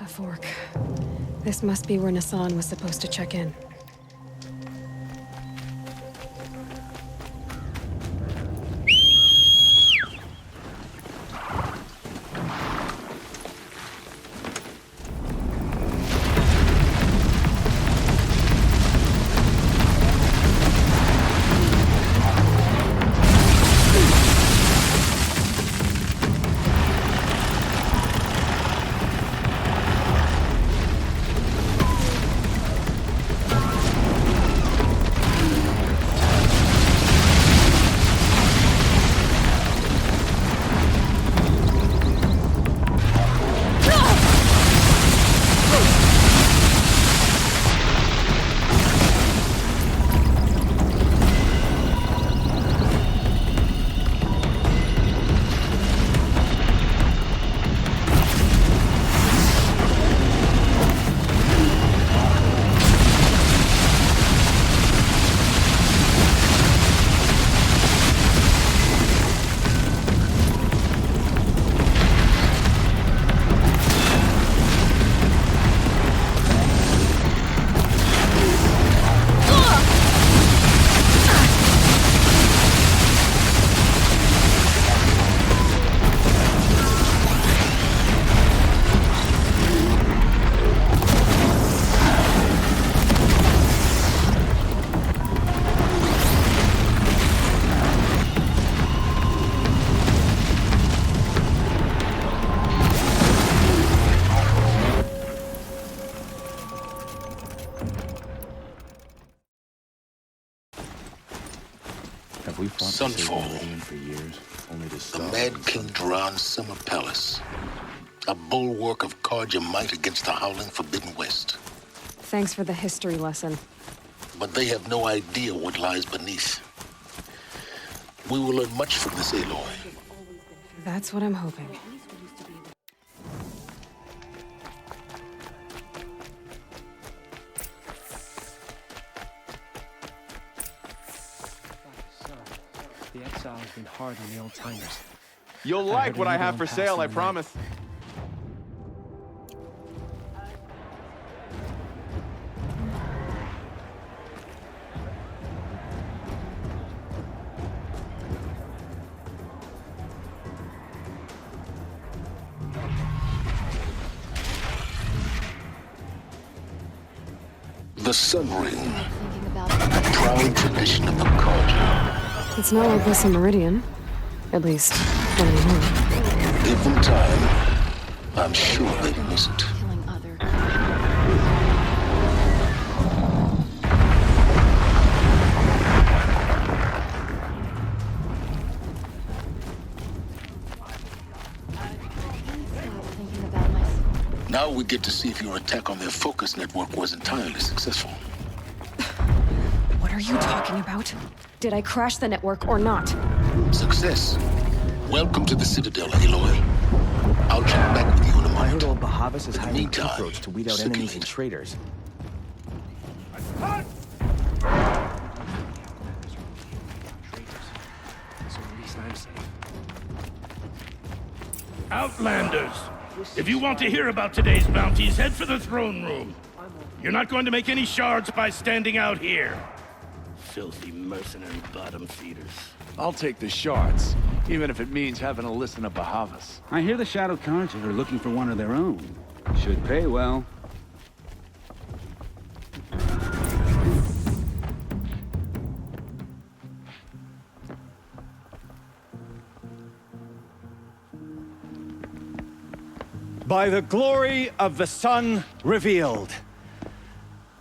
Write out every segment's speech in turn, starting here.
A fork. This must be where Nassan was supposed to check in. Sunfall. The Mad King Duran's summer palace. A bulwark of Carja might against the howling Forbidden West. Thanks for the history lesson. But they have no idea what lies beneath. We will learn much from this Aloy. That's what I'm hoping. The exile has been hard on the old-timers. You'll like what I have for sale, I promise. The Sun Ring. A proud tradition of the Carja. It's not like this in Meridian. At least, not anymore. Give them time. I'm sure they miss it. Now we get to see if your attack on their focus network was entirely successful. What are you talking about? Did I crash the network or not? Success. Welcome to the Citadel, Aloy. I'll check back with you in a I moment. heard old Bahavas is In the hiring meantime, cutthroats to weed out enemies and traitors. Outlanders! If you want to hear about today's bounties, head for the throne room. You're not going to make any shards by standing out here. Filthy mercenary bottom feeders. I'll take the shards, even if it means having to listen to Bahavas. I hear the Shadow Carja are looking for one of their own. Should pay well. By the glory of the sun revealed.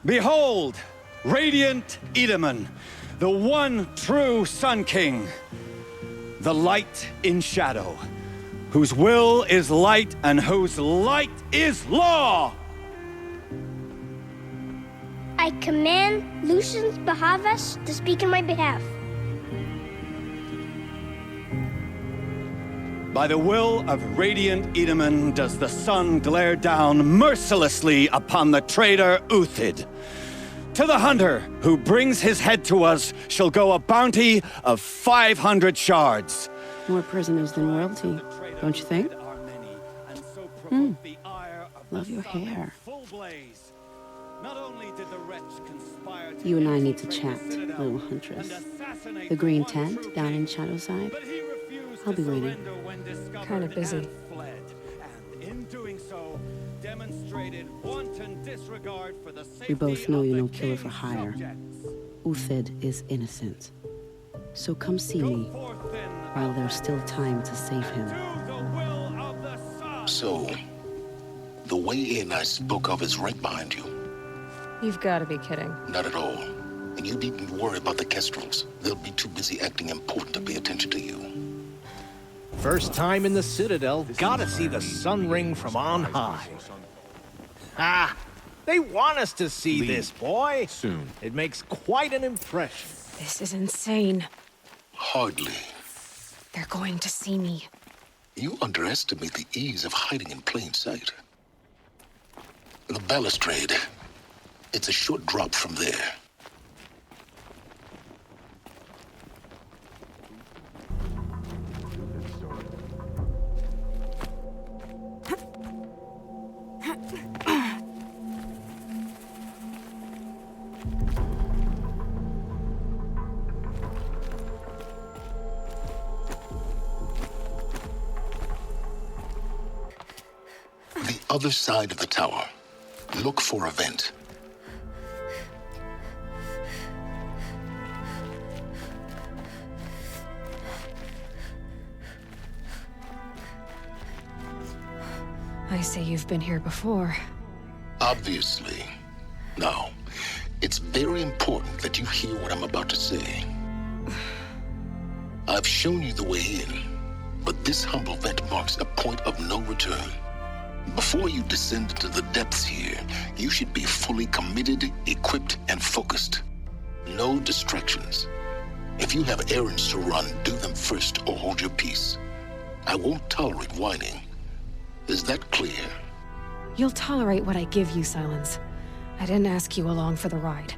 Behold, radiant Edaman, the one true Sun King. The light in shadow, whose will is light and whose light is law. I command Lucius Bahavas to speak in my behalf. By the will of radiant Edaman does the sun glare down mercilessly upon the traitor Uthid. To the hunter who brings his head to us shall go a bounty of 500 shards. More prisoners than royalty, don't you think? love your hair. Full blaze. Not only did the wretch conspire to You and I need to chat, little huntress. The green tent down in Shadowside. I'll be waiting. Kind of busy. And in doing so, demonstrated wanton disregard for the safety We both know you're no of the killer for king's hire. subjects. Uthid is innocent. So come see me while there's still time to save him. So, the way in I spoke of is right behind you. You've got to be kidding. Not at all. And you needn't worry about the Kestrels. They'll be too busy acting important to pay attention to you. First time in the Citadel, gotta see the sun ring from on high. Ah, they want us to see this, boy. Soon. It makes quite an impression. This is insane. Hardly. They're going to see me. You underestimate the ease of hiding in plain sight. The balustrade. It's a short drop from there. The other side of the tower. Look for a vent. I say you've been here before. Obviously. Now, it's very important that you hear what I'm about to say. I've shown you the way in, but this humble vent marks a point of no return. Before you descend into the depths here, you should be fully committed, equipped, and focused. No distractions. If you have errands to run, do them first or hold your peace. I won't tolerate whining. Is that clear? You'll tolerate what I give you, Silence. I didn't ask you along for the ride.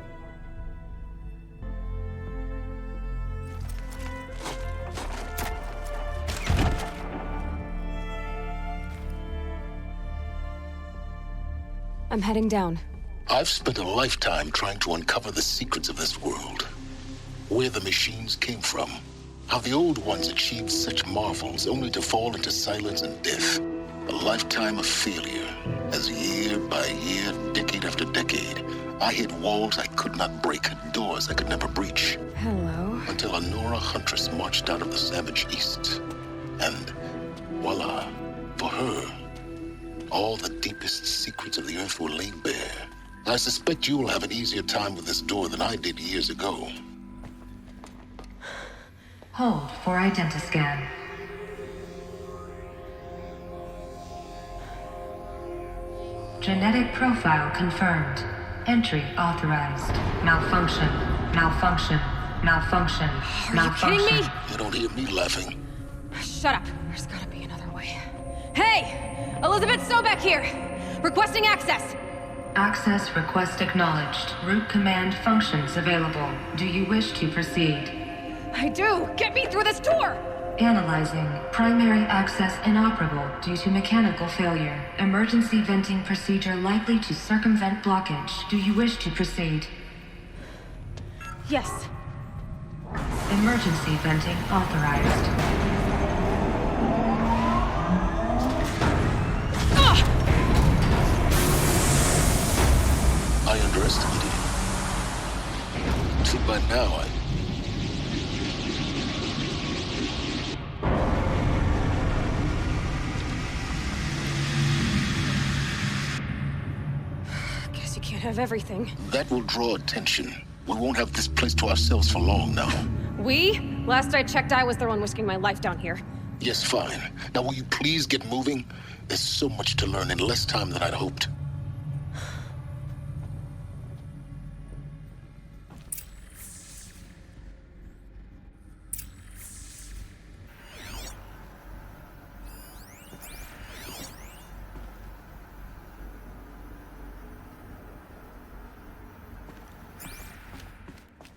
I'm heading down. I've spent a lifetime trying to uncover the secrets of this world. Where the machines came from. How the old ones achieved such marvels only to fall into silence and death. A lifetime of failure, as year by year, decade after decade, I hit walls I could not break, doors I could never breach. Hello. Until a Nora huntress marched out of the savage east. And voila, for her, all the deepest secrets of the earth were laid bare. I suspect you'll have an easier time with this door than I did years ago. Hold for identiscan. Genetic profile confirmed. Entry authorized. Malfunction. Malfunction. Malfunction. Are you kidding me? You don't hear me laughing. Shut up. There's gotta be another way. Hey! Elizabeth Sobeck here! Requesting access! Access request acknowledged. Root command functions available. Do you wish to proceed? I do! Get me through this door! Analyzing. Primary access inoperable due to mechanical failure. Emergency venting procedure likely to circumvent blockage. Do you wish to proceed? Yes. Emergency venting authorized. I underestimated you. See, by now, Guess you can't have everything. That will draw attention. We won't have this place to ourselves for long now. We? Last I checked, I was the one risking my life down here. Yes, fine. Now will you please get moving? There's so much to learn in less time than I'd hoped.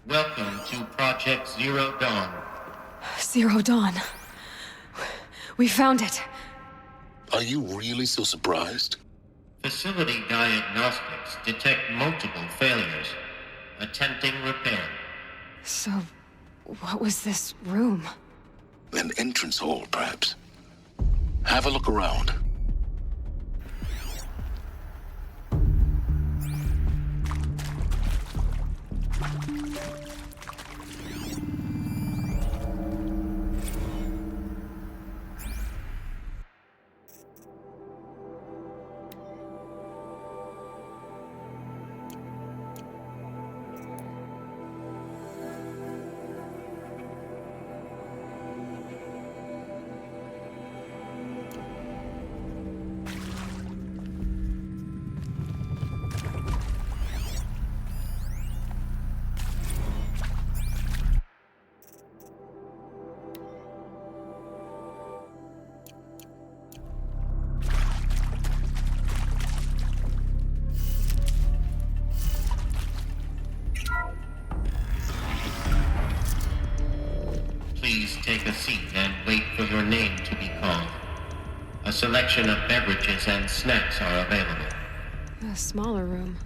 Welcome to Project Zero Dawn. Zero Dawn. We found it. Are you really so surprised? Facility diagnostics detect multiple failures. Attempting repair. So, what was this room? An entrance hall, perhaps. Have a look around. Please take a seat and wait for your name to be called. A selection of beverages and snacks are available. A smaller room.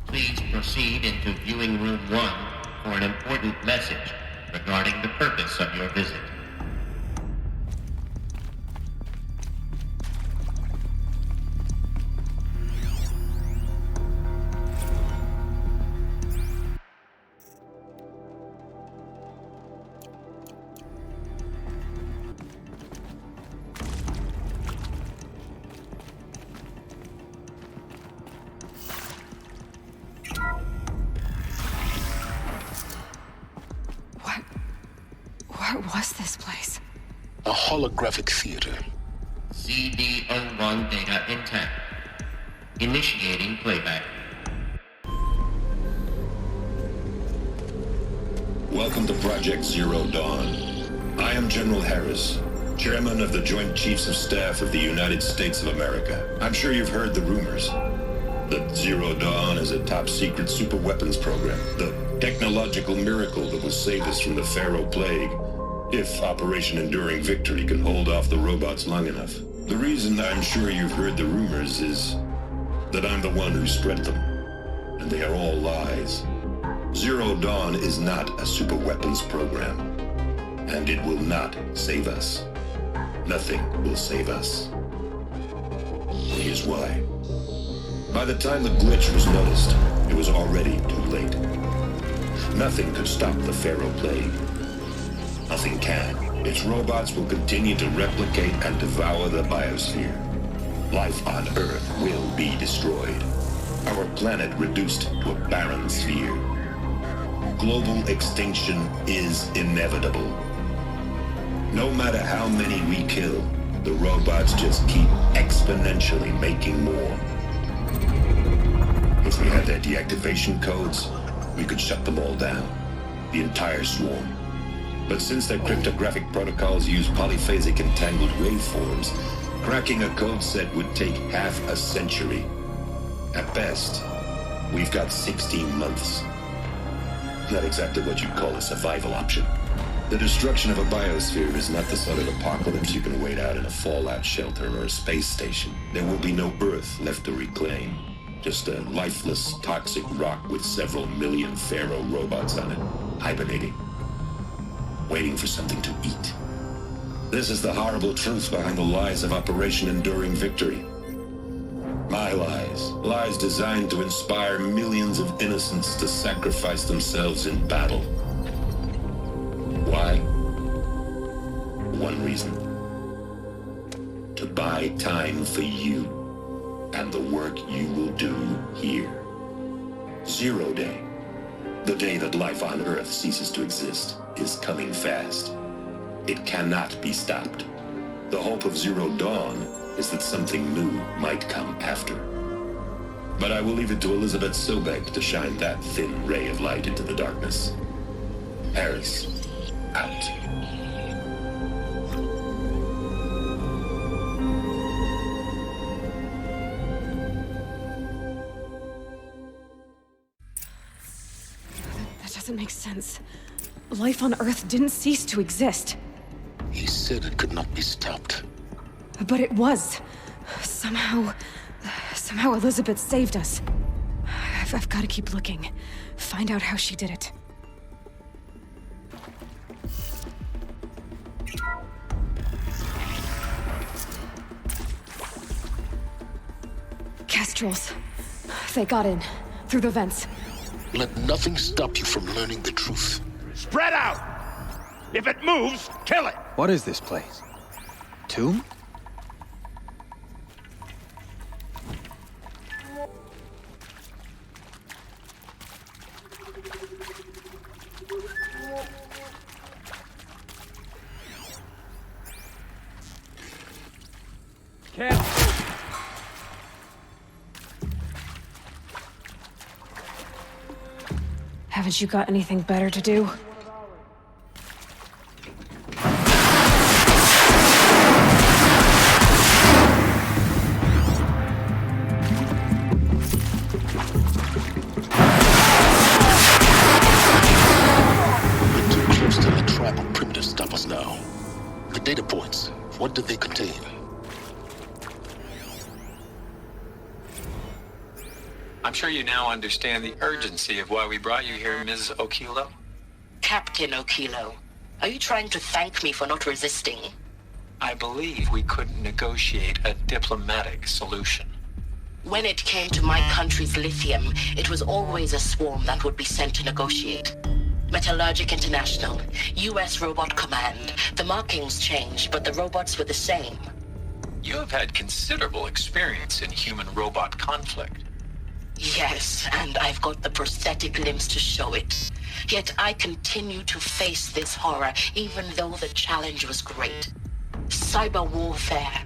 Please proceed into viewing room 1 for an important message regarding the purpose of your visit. What was this place? A holographic theater. CD01 data intact. Initiating playback. Welcome to Project Zero Dawn. I am General Harris, Chairman of the Joint Chiefs of Staff of the United States of America. I'm sure you've heard the rumors that Zero Dawn is a top-secret super-weapons program, the technological miracle that will save us from the Pharaoh Plague, if Operation Enduring Victory can hold off the robots long enough. The reason I'm sure you've heard the rumors is that I'm the one who spread them, and they are all lies. Zero Dawn is not a super-weapons program, and it will not save us. Nothing will save us. Here's why. By the time the glitch was noticed, it was already too late. Nothing could stop the Pharaoh Plague. Nothing can. Its robots will continue to replicate and devour the biosphere. Life on Earth will be destroyed. Our planet reduced to a barren sphere. Global extinction is inevitable. No matter how many we kill, the robots just keep exponentially making more. If we had their deactivation codes, we could shut them all down. The entire swarm. But since their cryptographic protocols use polyphasic entangled waveforms, cracking a code set would take half a century. At best, we've got 16 months. Not exactly what you'd call a survival option. The destruction of a biosphere is not the sort of apocalypse you can wait out in a fallout shelter or a space station. There will be no Earth left to reclaim. Just a lifeless, toxic rock with several million Pharaoh robots on it, hibernating. Waiting for something to eat. This is the horrible truth behind the lies of Operation Enduring Victory. My lies. Lies designed to inspire millions of innocents to sacrifice themselves in battle. Why? One reason. To buy time for you and the work you will do here. Zero Day. The day that life on Earth ceases to exist is coming fast. It cannot be stopped. The hope of Zero Dawn is that something new might come after. But I will leave it to Elizabeth Sobek to shine that thin ray of light into the darkness. Harris, out. makes sense. Life on Earth didn't cease to exist. He said it could not be stopped. But it was. Somehow Elizabeth saved us. I've got to keep looking. Find out how she did it. Kestrels. They got in. Through the vents. Let nothing stop you from learning the truth. Spread out! If it moves, kill it! What is this place? Tomb? Haven't you got anything better to do? Data points. What did they contain? I'm sure you now understand the urgency of why we brought you here, Ms. Okilo. Captain Okilo, are you trying to thank me for not resisting? I believe we couldn't negotiate a diplomatic solution. When it came to my country's lithium, it was always a swarm that would be sent to negotiate. Metallurgic International, U.S. Robot Command. The markings changed, but the robots were the same. You have had considerable experience in human-robot conflict. Yes, and I've got the prosthetic limbs to show it. Yet I continue to face this horror, even though the challenge was great. Cyber warfare.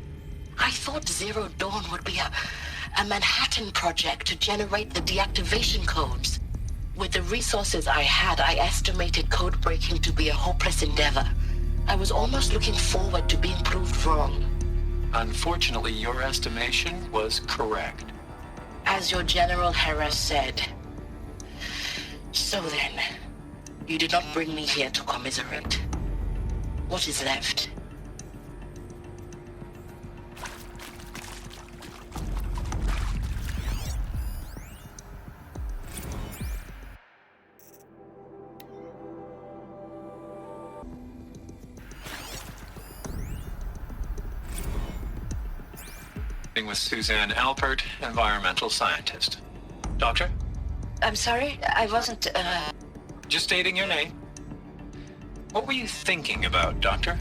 I thought Zero Dawn would be a Manhattan project to generate the deactivation codes. With the resources I had, I estimated code breaking to be a hopeless endeavor. I was almost looking forward to being proved wrong. Unfortunately, your estimation was correct. As your General Hera said. So then, you did not bring me here to commiserate. What is left? With Suzanne Alpert, environmental scientist. Doctor? I'm sorry, I wasn't, Just stating your name. What were you thinking about, Doctor?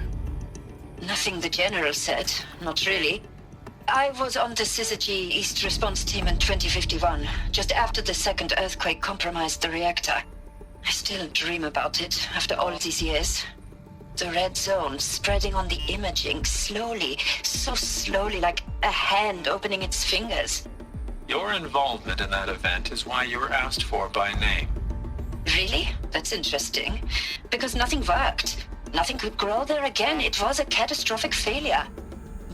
Nothing the General said, not really. I was on the Syzygy East Response Team in 2051, just after the second earthquake compromised the reactor. I still dream about it, after all these years. The red zone spreading on the imaging, slowly, so slowly, like a hand opening its fingers. Your involvement in that event is why you were asked for by name. Really? That's interesting. Because nothing worked. Nothing could grow there again. It was a catastrophic failure.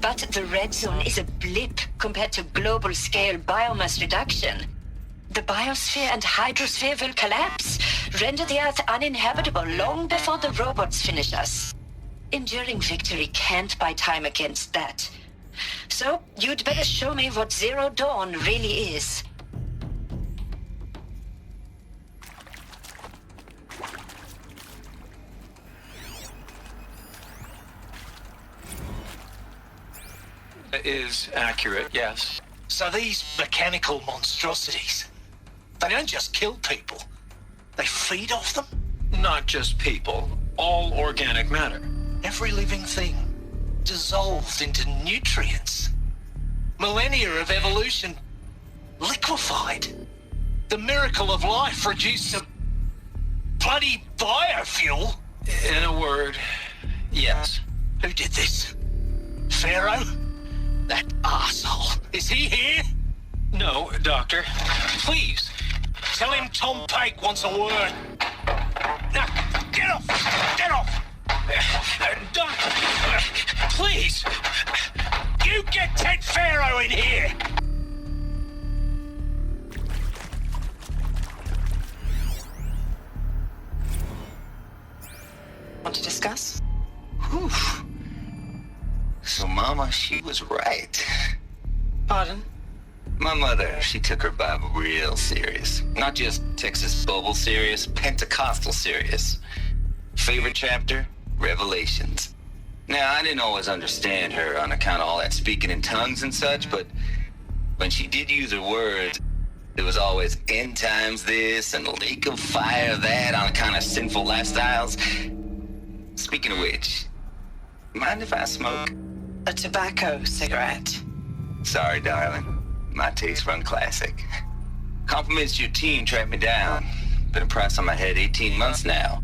But the red zone is a blip compared to global-scale biomass reduction. The biosphere and hydrosphere will collapse, render the Earth uninhabitable long before the robots finish us. Enduring victory can't buy time against that. So, you'd better show me what Zero Dawn really is. It is accurate, yes. So these mechanical monstrosities, they don't just kill people. They feed off them? Not just people. All organic matter. Every living thing dissolved into nutrients. Millennia of evolution liquefied. The miracle of life reduced to bloody biofuel. In a word, yes. Who did this? Pharaoh? That arsehole. Is he here? No, Doctor. Please. Tell him Tom Pike wants a word. Now, get off! Get off! Doctor, please! You get Ted Pharaoh in here! to discuss? Whew. So, Mama, she was right. Pardon? My mother, she took her Bible real serious. Not just Texas Bible serious, Pentecostal serious. Favorite chapter? Revelations. Now, I didn't always understand her on account of all that speaking in tongues and such, but when she did use her words, it was always end times this and lake of fire that on account of sinful lifestyles. Speaking of which, mind if I smoke? A tobacco cigarette. Sorry, darling. My taste run classic. Compliments to your team tracked me down. Been a price on my head 18 months now.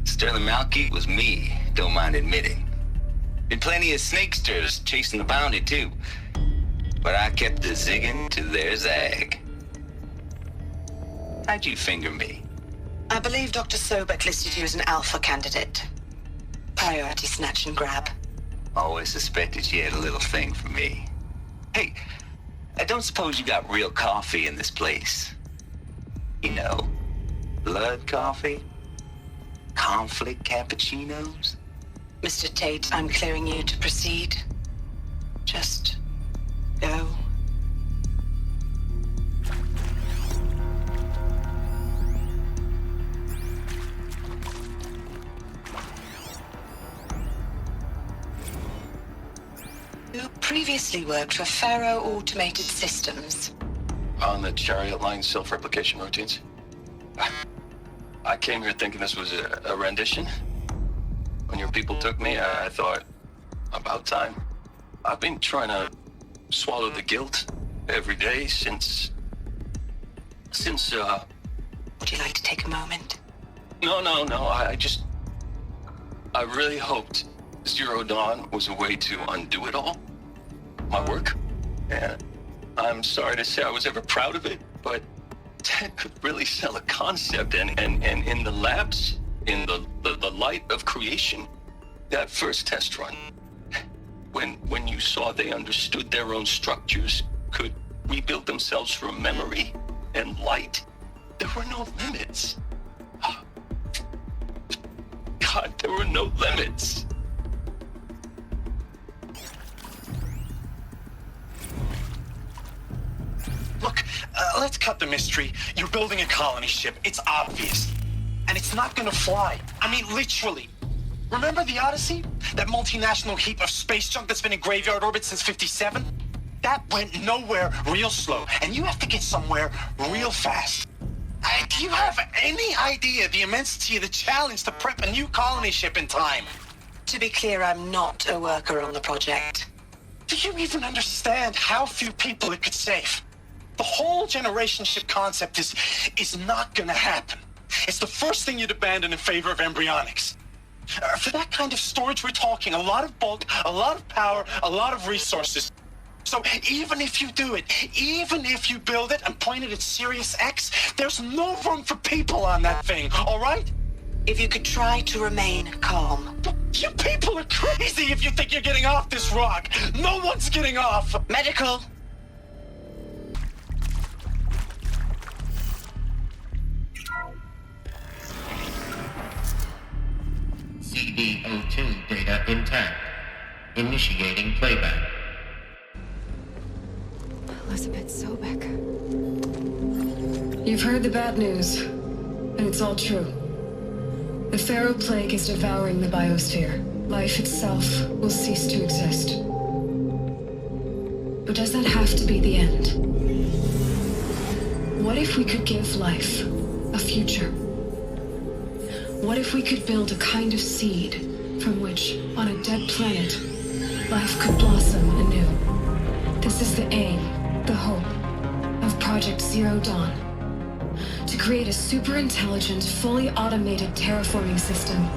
Sterling Malky was me, don't mind admitting. Been plenty of snakesters chasing the bounty too. But I kept the zigging to their zag. How'd you finger me? I believe Dr. Sobek listed you as an alpha candidate. Priority snatch and grab. Always suspected she had a little thing for me. Hey, I don't suppose you got real coffee in this place. You know, blood coffee? Conflict cappuccinos? Mr. Tate, I'm clearing you to proceed. Just go. You previously worked for Faro Automated Systems. On the chariot line self-replication routines? I came here thinking this was a rendition. When your people took me, I thought, about time. I've been trying to swallow the guilt every day since... Would you like to take a moment? No, I really hoped Zero Dawn was a way to undo it all. My work. And I'm sorry to say I was ever proud of it, but Ted could really sell a concept, and in the labs, in the light of creation, that first test run, when you saw they understood their own structures, could rebuild themselves from memory and light, there were no limits. God, there were no limits. Look, let's cut the mystery. You're building a colony ship. It's obvious. And it's not gonna fly. I mean, literally. Remember the Odyssey? That multinational heap of space junk that's been in graveyard orbit since 57? That went nowhere real slow. And you have to get somewhere real fast. Do you have any idea the immensity of the challenge to prep a new colony ship in time? To be clear, I'm not a worker on the project. Do you even understand how few people it could save? The whole generation ship concept is not gonna happen. It's the first thing you'd abandon in favor of embryonics. For that kind of storage, we're talking a lot of bulk, a lot of power, a lot of resources. So even if you do it, even if you build it and point it at Sirius X, there's no room for people on that thing, all right? If you could try to remain calm. You people are crazy if you think you're getting off this rock. No one's getting off. Medical. CD02 data intact. Initiating playback. Elizabeth Sobek. You've heard the bad news, and it's all true. The Pharaoh Plague is devouring the biosphere. Life itself will cease to exist. But does that have to be the end? What if we could give life a future? What if we could build a kind of seed from which, on a dead planet, life could blossom anew? This is the aim, the hope, of Project Zero Dawn. To create a super-intelligent, fully automated terraforming system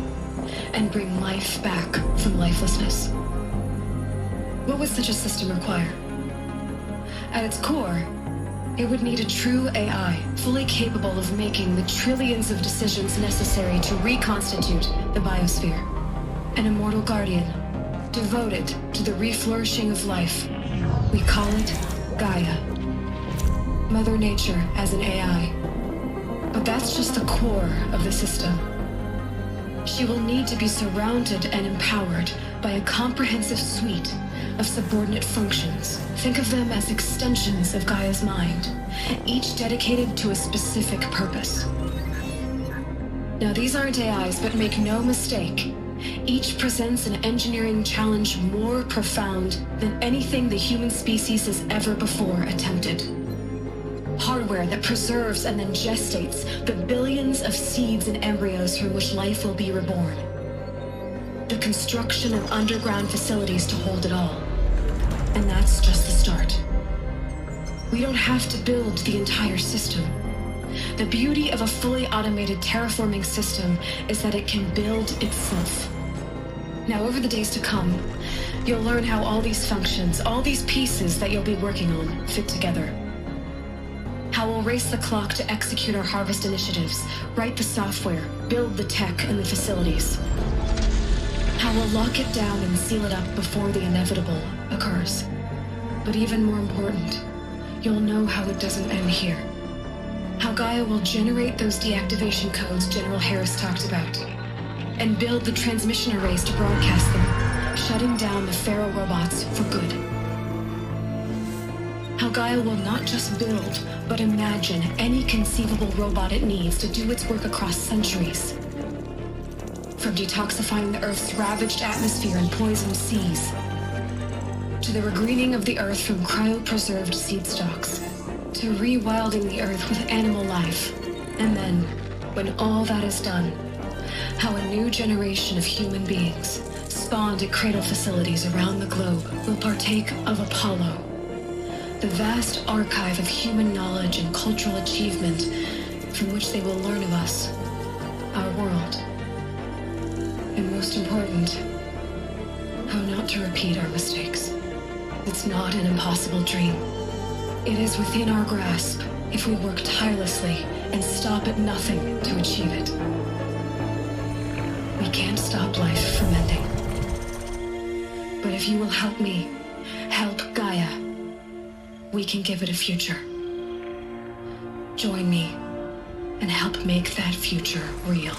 and bring life back from lifelessness. What would such a system require? At its core, it would need a true AI, fully capable of making the trillions of decisions necessary to reconstitute the biosphere. An immortal guardian, devoted to the reflourishing of life. We call it Gaia. Mother Nature as an AI. But that's just the core of the system. she will need to be surrounded and empowered by a comprehensive suite of subordinate functions. Think of them as extensions of Gaia's mind, each dedicated to a specific purpose. Now, these aren't AIs, but make no mistake, each presents an engineering challenge more profound than anything the human species has ever before attempted. Hardware that preserves and then gestates the billions of seeds and embryos from which life will be reborn. The construction of underground facilities to hold it all. And that's just the start. We don't have to build the entire system. The beauty of a fully automated terraforming system is that it can build itself. Now, over the days to come, you'll learn how all these functions, all these pieces that you'll be working on, fit together. How we'll race the clock to execute our harvest initiatives, write the software, build the tech and the facilities. How we'll lock it down and seal it up before the inevitable occurs. But even more important, you'll know how it doesn't end here. How Gaia will generate those deactivation codes General Harris talked about, and build the transmission arrays to broadcast them, shutting down the Pharaoh robots for good. How Gaia will not just build, but imagine any conceivable robot it needs to do its work across centuries. From detoxifying the Earth's ravaged atmosphere and poisoned seas, to the regreening of the Earth from cryopreserved seed stalks, to rewilding the Earth with animal life. And then, when all that is done, how a new generation of human beings, spawned at cradle facilities around the globe, will partake of Apollo, the vast archive of human knowledge and cultural achievement from which they will learn of us, our world. And most important, how not to repeat our mistakes. It's not an impossible dream. It is within our grasp if we work tirelessly and stop at nothing to achieve it. We can't stop life from ending. But if you will help me, help Gaia, we can give it a future. Join me and help make that future real.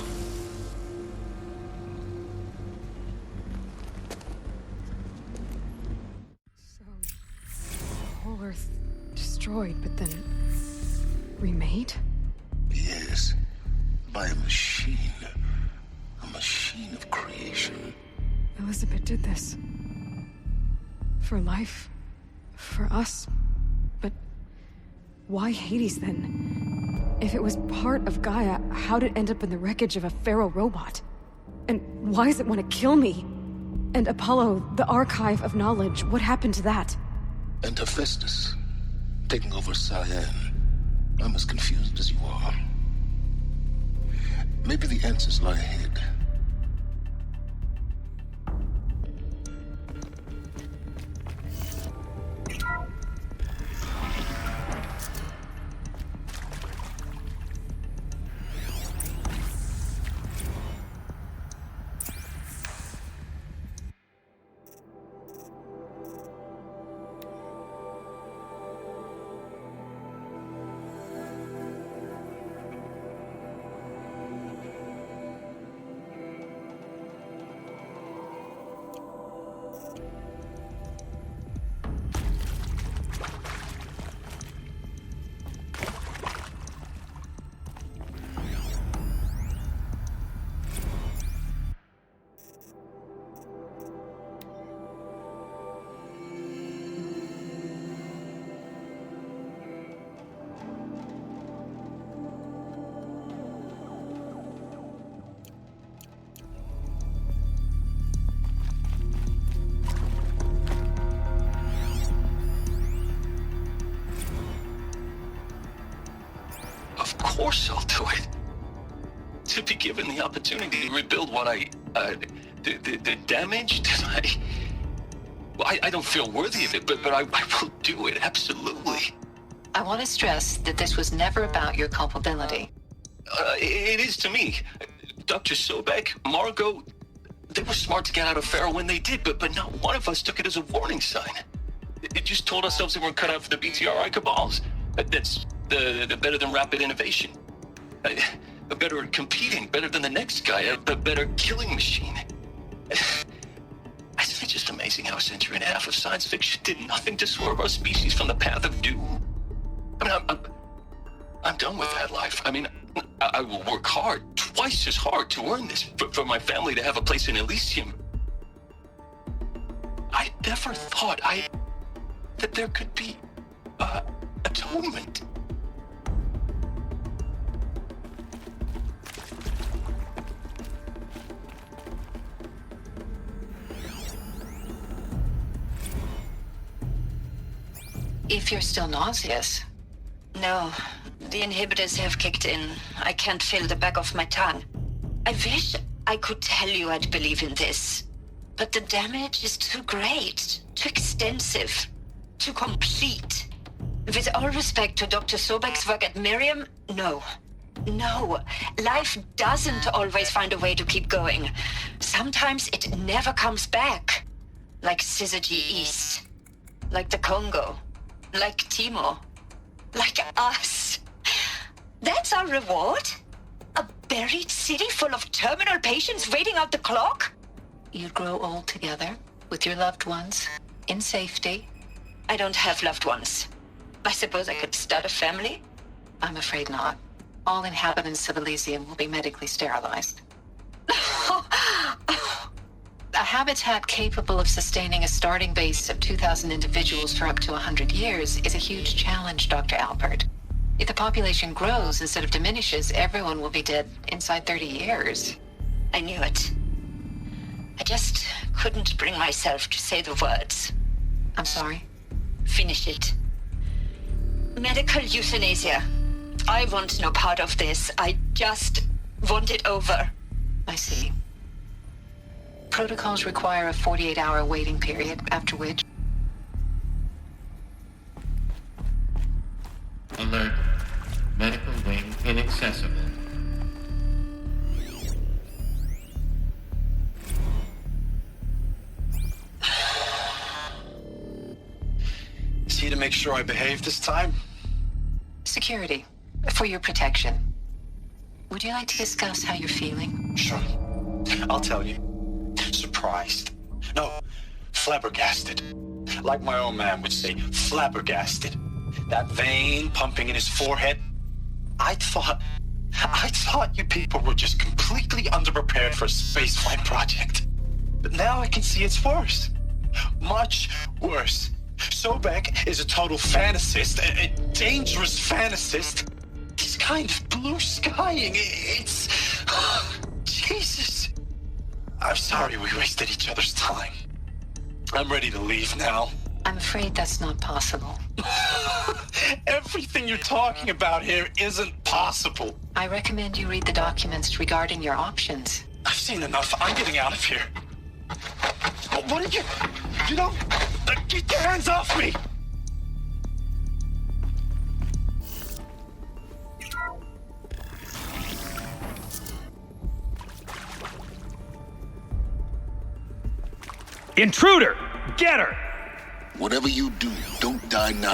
So, the whole Earth destroyed, but then remade? Yes, by a machine. A machine of creation. Elizabeth did this. For life. For us. But why Hades then? If it was part of Gaia, how'd it end up in the wreckage of a Pharaoh robot? And why does it want to kill me? And Apollo, the archive of knowledge, what happened to that? And Hephaestus, taking over Cyan. I'm as confused as you are. Maybe the answers lie ahead. Of course I'll do it. To be given the opportunity to rebuild what the damage that I don't feel worthy of it, but I will do it, absolutely. I want to stress that this was never about your culpability. It is to me. Dr. Sobek, Margot, they were smart to get out of Pharaoh when they did, but not one of us took it as a warning sign. It just told ourselves that we're cut out for the BTRI cabals. That's the better than rapid innovation. better at competing, better than the next guy, a better killing machine. It's just amazing how a century and a half of science fiction did nothing to swerve our species from the path of doom. I mean, I'm done with that life. I mean, I will work hard, twice as hard, to earn this, for my family to have a place in Elysium. I never thought that there could be atonement. If you're still nauseous. No, the inhibitors have kicked in. I can't feel the back of my tongue. I wish I could tell you I'd believe in this. But the damage is too great, too extensive, too complete. With all respect to Dr. Sobek's work at Miriam, no. No, life doesn't always find a way to keep going. Sometimes it never comes back. Like Syzygy East. Like the Congo. Like Timo. Like us. That's our reward? A buried city full of terminal patients waiting out the clock? You'd grow old together, with your loved ones, in safety. I don't have loved ones. I suppose I could start a family? I'm afraid not. All inhabitants of Elysium will be medically sterilized. A habitat capable of sustaining a starting base of 2,000 individuals for up to 100 years is a huge challenge, Dr. Alpert. If the population grows instead of diminishes, everyone will be dead inside 30 years. I knew it. I just couldn't bring myself to say the words. I'm sorry. Finish it. Medical euthanasia. I want no part of this. I just want it over. I see. Protocols require a 48-hour waiting period, after which... Alert. Medical wing inaccessible. Is he to make sure I behave this time? Security. For your protection. Would you like to discuss how you're feeling? Sure. I'll tell you. Surprised. No, flabbergasted. Like my own man would say, flabbergasted. That vein pumping in his forehead. I thought you people were just completely underprepared for a spaceflight project. But now I can see it's worse. Much worse. Sobek is a total fantasist, a dangerous fantasist. He's kind of blue skying. It's... Jesus. I'm sorry we wasted each other's time. I'm ready to leave now. I'm afraid that's not possible. Everything you're talking about here isn't possible. I recommend you read the documents regarding your options. I've seen enough. I'm getting out of here. What did you... You don't... Get your hands off me! Intruder! Get her! Whatever you do, don't die now.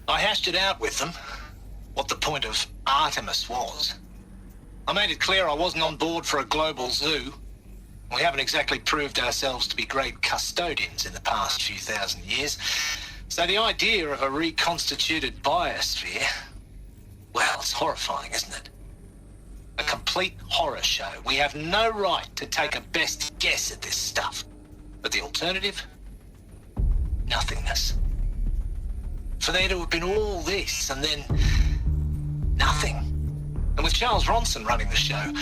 I hashed it out with them, what the point of Artemis was. I made it clear I wasn't on board for a global zoo. We haven't exactly proved ourselves to be great custodians in the past few thousand years. So the idea of a reconstituted biosphere, well, it's horrifying, isn't it? A complete horror show. We have no right to take a best guess at this stuff. But the alternative? Nothingness. For there to have been all this and then nothing. And with Charles Ronson running the show,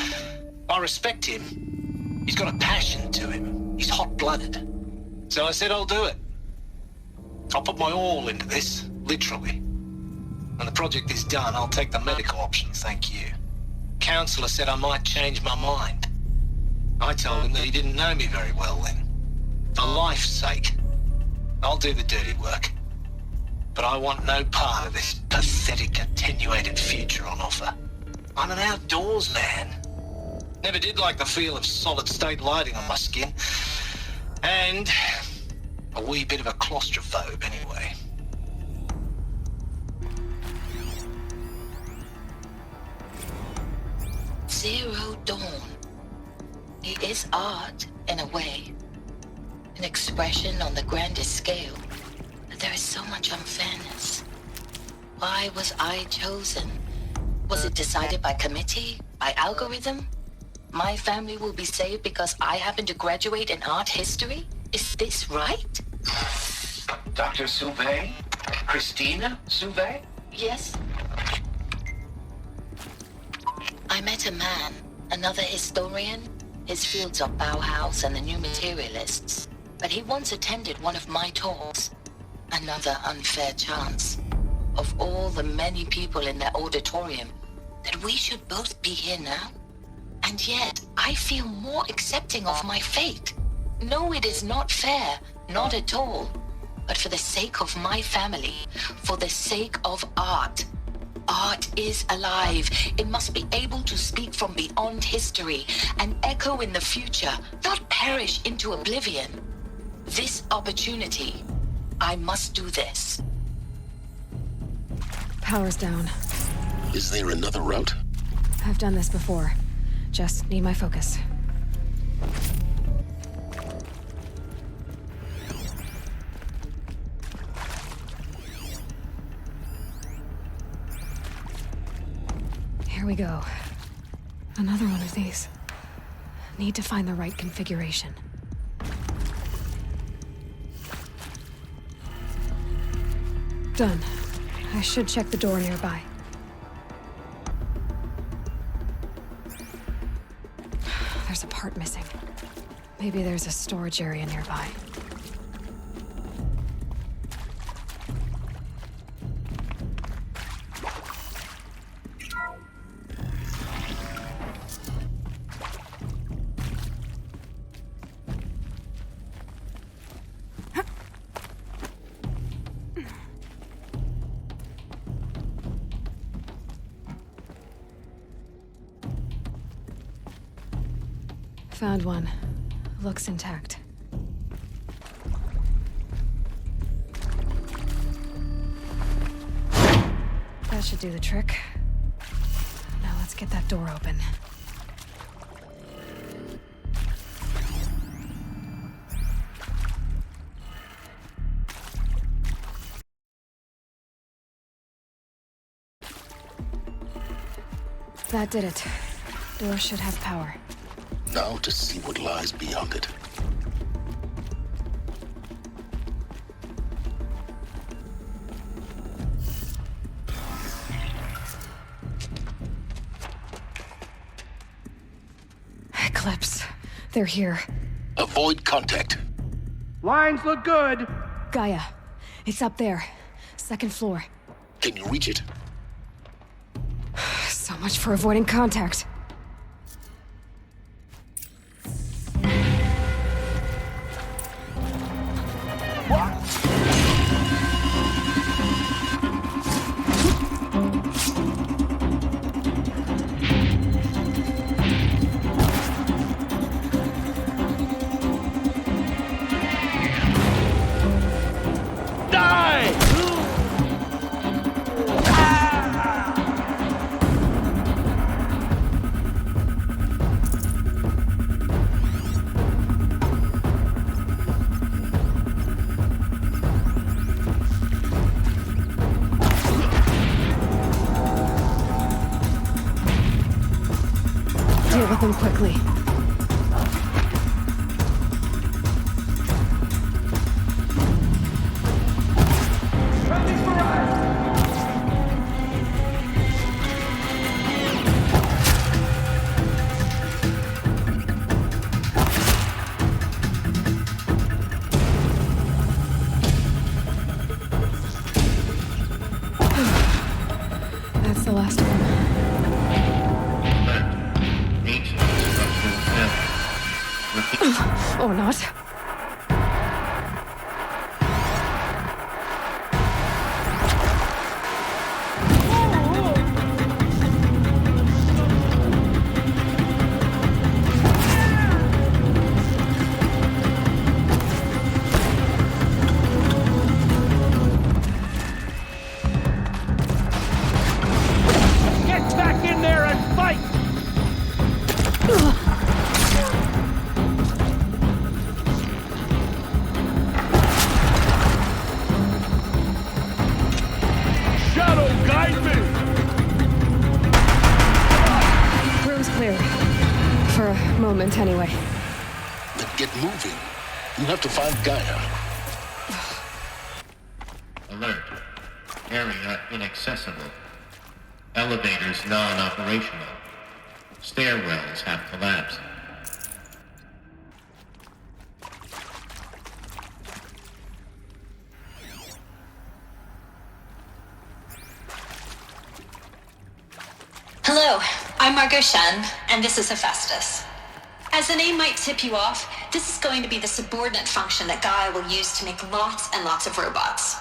I respect him. He's got a passion to him. He's hot-blooded. So I said I'll do it. I'll put my all into this, literally. When the project is done, I'll take the medical option, thank you. Counselor said I might change my mind. I told him that he didn't know me very well then. For life's sake, I'll do the dirty work. But I want no part of this pathetic, attenuated future on offer. I'm an outdoors man. Never did like the feel of solid-state lighting on my skin. And a wee bit of a claustrophobe, anyway. Zero Dawn. It is art, in a way. An expression on the grandest scale. But there is so much unfairness. Why was I chosen? Was it decided by committee? By algorithm? My family will be saved because I happen to graduate in art history? Is this right? Dr. Souvet? Christina Souvet? Yes. I met a man, another historian. His fields are Bauhaus and the New Materialists. But he once attended one of my talks. Another unfair chance. Of all the many people in that auditorium, that we should both be here now. And yet, I feel more accepting of my fate. No, it is not fair, not at all. But for the sake of my family, for the sake of art. Art is alive. It must be able to speak from beyond history and echo in the future, not perish into oblivion. This opportunity, I must do this. Power's down. Is there another route? I've done this before. Just need my focus. Here we go. Another one of these. Need to find the right configuration. Done. I should check the door nearby. There's a part missing. Maybe there's a storage area nearby. Found one. Looks intact. That should do the trick. Now let's get that door open. That did it. Door should have power. Now to see what lies beyond it. Eclipse. They're here. Avoid contact. Lines look good. Gaia. It's up there. Second floor. Can you reach it? So much for avoiding contact. Deal with them quickly. Ready for Or not. Anyway. Then get moving. You have to find Gaia. Alert. Area inaccessible. Elevators non-operational. Stairwells have collapsed. Hello, I'm Margot Shen, and this is Hephaestus. As the name might tip you off, this is going to be the subordinate function that Gaia will use to make lots and lots of robots.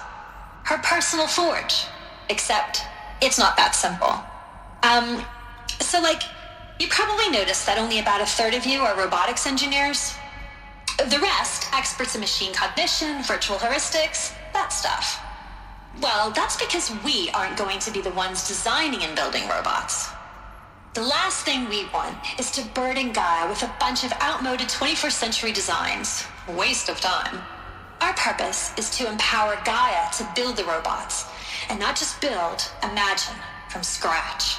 Her personal forge. Except, it's not that simple. You probably noticed that only about a third of you are robotics engineers. The rest, experts in machine cognition, virtual heuristics, that stuff. Well, that's because we aren't going to be the ones designing and building robots. The last thing we want is to burden Gaia with a bunch of outmoded 21st century designs. Waste of time. Our purpose is to empower Gaia to build the robots, and not just build, imagine, from scratch.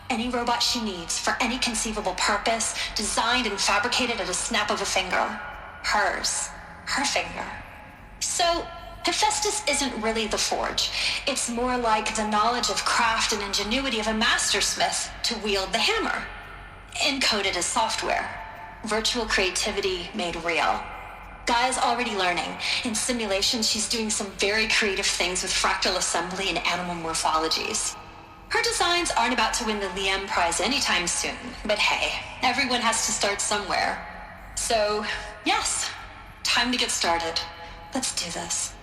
Any robot she needs for any conceivable purpose, designed and fabricated at a snap of a finger. Hers. Her finger. So, Hephaestus isn't really the forge. It's more like the knowledge of craft and ingenuity of a mastersmith to wield the hammer. Encoded as software. Virtual creativity made real. Gaia's already learning. In simulations, she's doing some very creative things with fractal assembly and animal morphologies. Her designs aren't about to win the Liam Prize anytime soon, but hey, everyone has to start somewhere. So, yes, time to get started. Let's do this.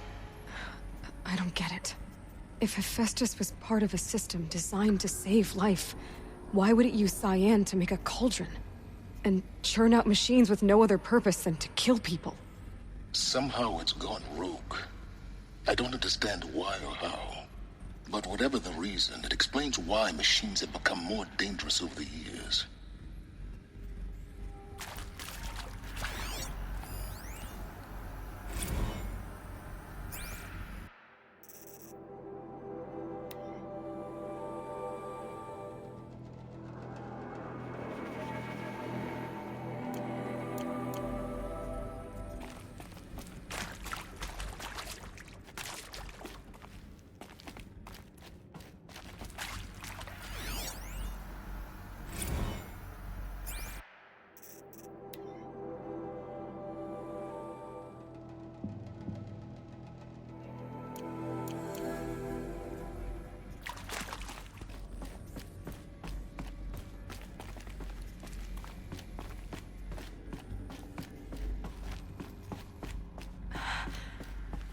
I don't get it. If Hephaestus was part of a system designed to save life, why would it use cyan to make a cauldron? And churn out machines with no other purpose than to kill people? Somehow it's gone rogue. I don't understand why or how. But whatever the reason, it explains why machines have become more dangerous over the years.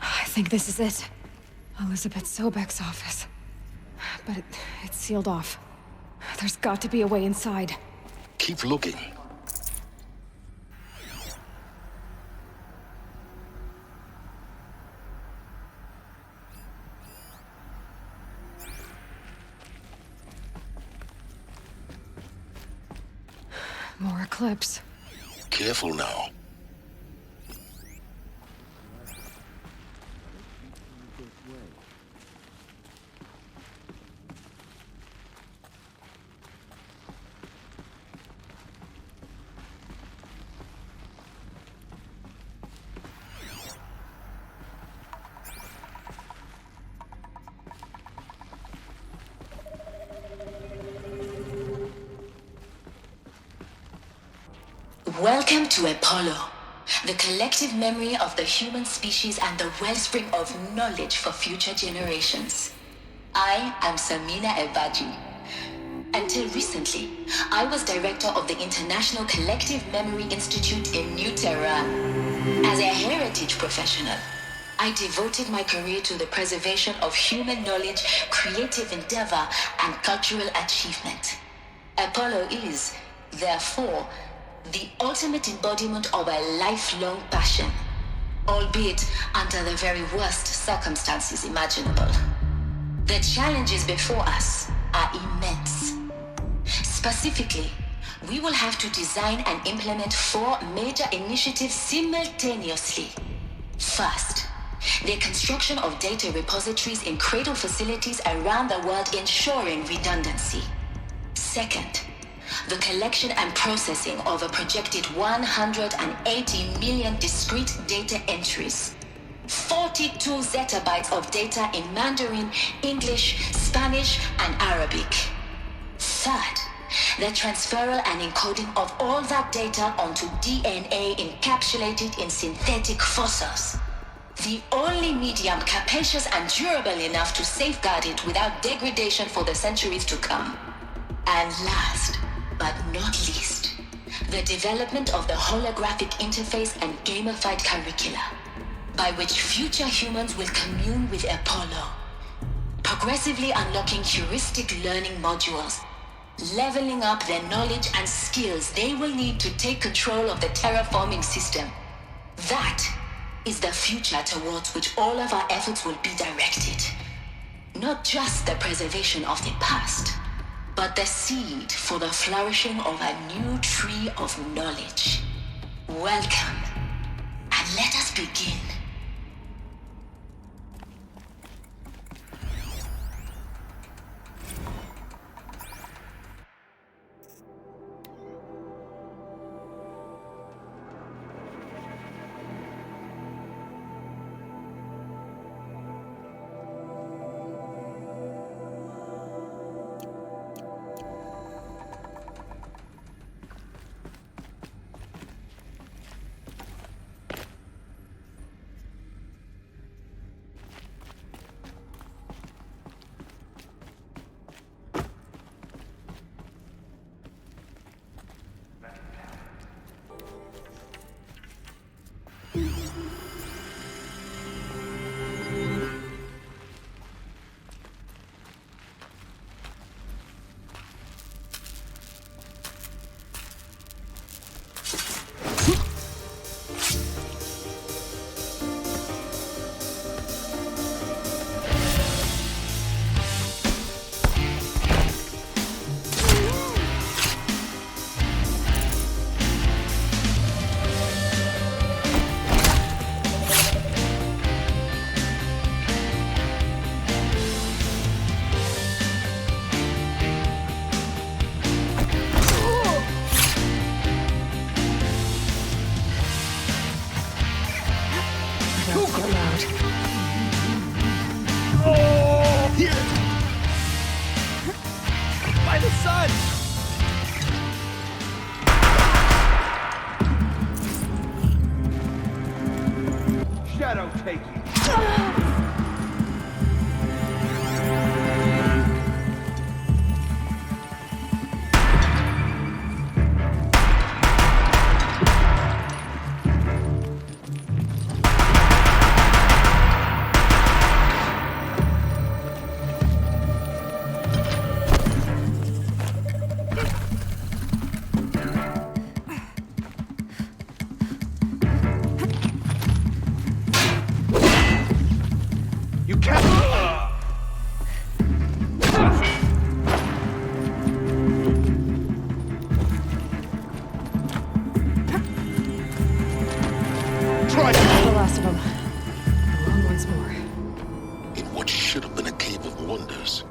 I think this is it. Elizabeth Sobek's office. But it's sealed off. There's got to be a way inside. Keep looking. More eclipse. Careful now. Welcome to Apollo, the collective memory of the human species and the wellspring of knowledge for future generations. I am Samina Ebaji, Until recently, I was director of the International Collective Memory Institute in New Tehran. As a heritage professional, I devoted my career to the preservation of human knowledge, creative endeavor, and cultural achievement. Apollo is, therefore, the ultimate embodiment of a lifelong passion, albeit under the very worst circumstances imaginable. The challenges before us are immense. Specifically, we will have to design and implement 4 major initiatives simultaneously. First, the construction of data repositories in cradle facilities around the world, ensuring redundancy. Second, the collection and processing of a projected 180 million discrete data entries. 42 zettabytes of data in Mandarin, English, Spanish, and Arabic. Third, the transferal and encoding of all that data onto DNA encapsulated in synthetic fossils. The only medium capacious and durable enough to safeguard it without degradation for the centuries to come. And last, but not least, the development of the holographic interface and gamified curricula, by which future humans will commune with Apollo, progressively unlocking heuristic learning modules, leveling up their knowledge and skills they will need to take control of the terraforming system. That is the future towards which all of our efforts will be directed. Not just the preservation of the past, but the seed for the flourishing of a new tree of knowledge. Welcome, and let us begin.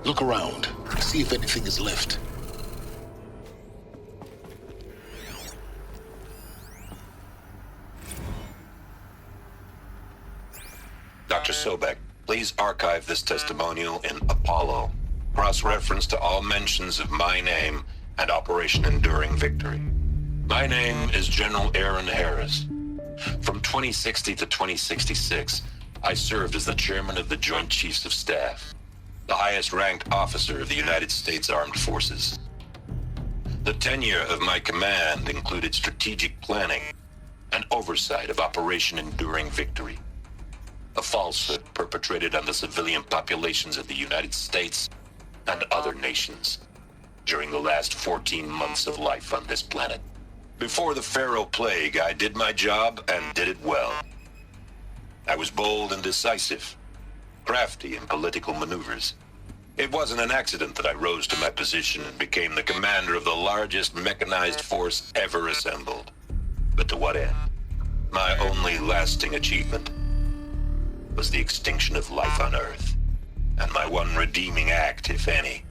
Look around. See if anything is left. Dr. Sobek, please archive this testimonial in Apollo. Cross-reference to all mentions of my name and Operation Enduring Victory. My name is General Aaron Harris. From 2060 to 2066, I served as the chairman of the Joint Chiefs of Staff, the highest ranked officer of the United States Armed Forces. The tenure of my command included strategic planning and oversight of Operation Enduring Victory, a falsehood perpetrated on the civilian populations of the United States and other nations during the last 14 months of life on this planet. Before the Pharaoh Plague, I did my job and did it well. I was bold and decisive, crafty in political maneuvers. It wasn't an accident that I rose to my position and became the commander of the largest mechanized force ever assembled. But to what end? My only lasting achievement was the extinction of life on Earth. And my one redeeming act, if any,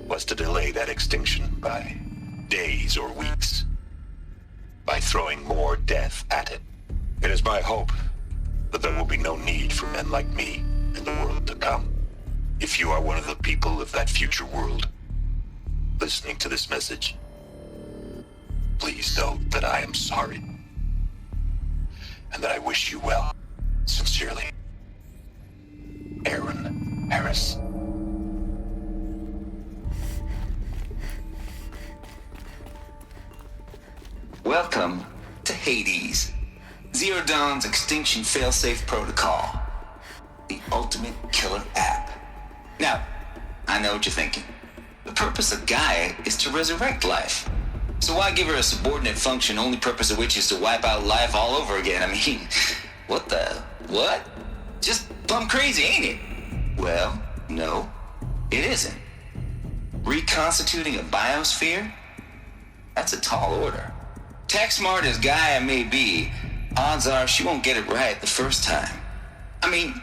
was to delay that extinction by days or weeks, by throwing more death at it. It is my hope that there will be no need for men like me in the world to come. If you are one of the people of that future world listening to this message, please know that I am sorry and that I wish you well. Sincerely, Aaron Harris. Welcome to Hades, Zero Dawn's extinction failsafe protocol, the ultimate killer app. Now, I know what you're thinking. The purpose of Gaia is to resurrect life. So why give her a subordinate function, only purpose of which is to wipe out life all over again? I mean, what? Just plumb crazy, ain't it? Well, no, it isn't. Reconstituting a biosphere? That's a tall order. Tech smart as Gaia may be, odds are she won't get it right the first time. I mean,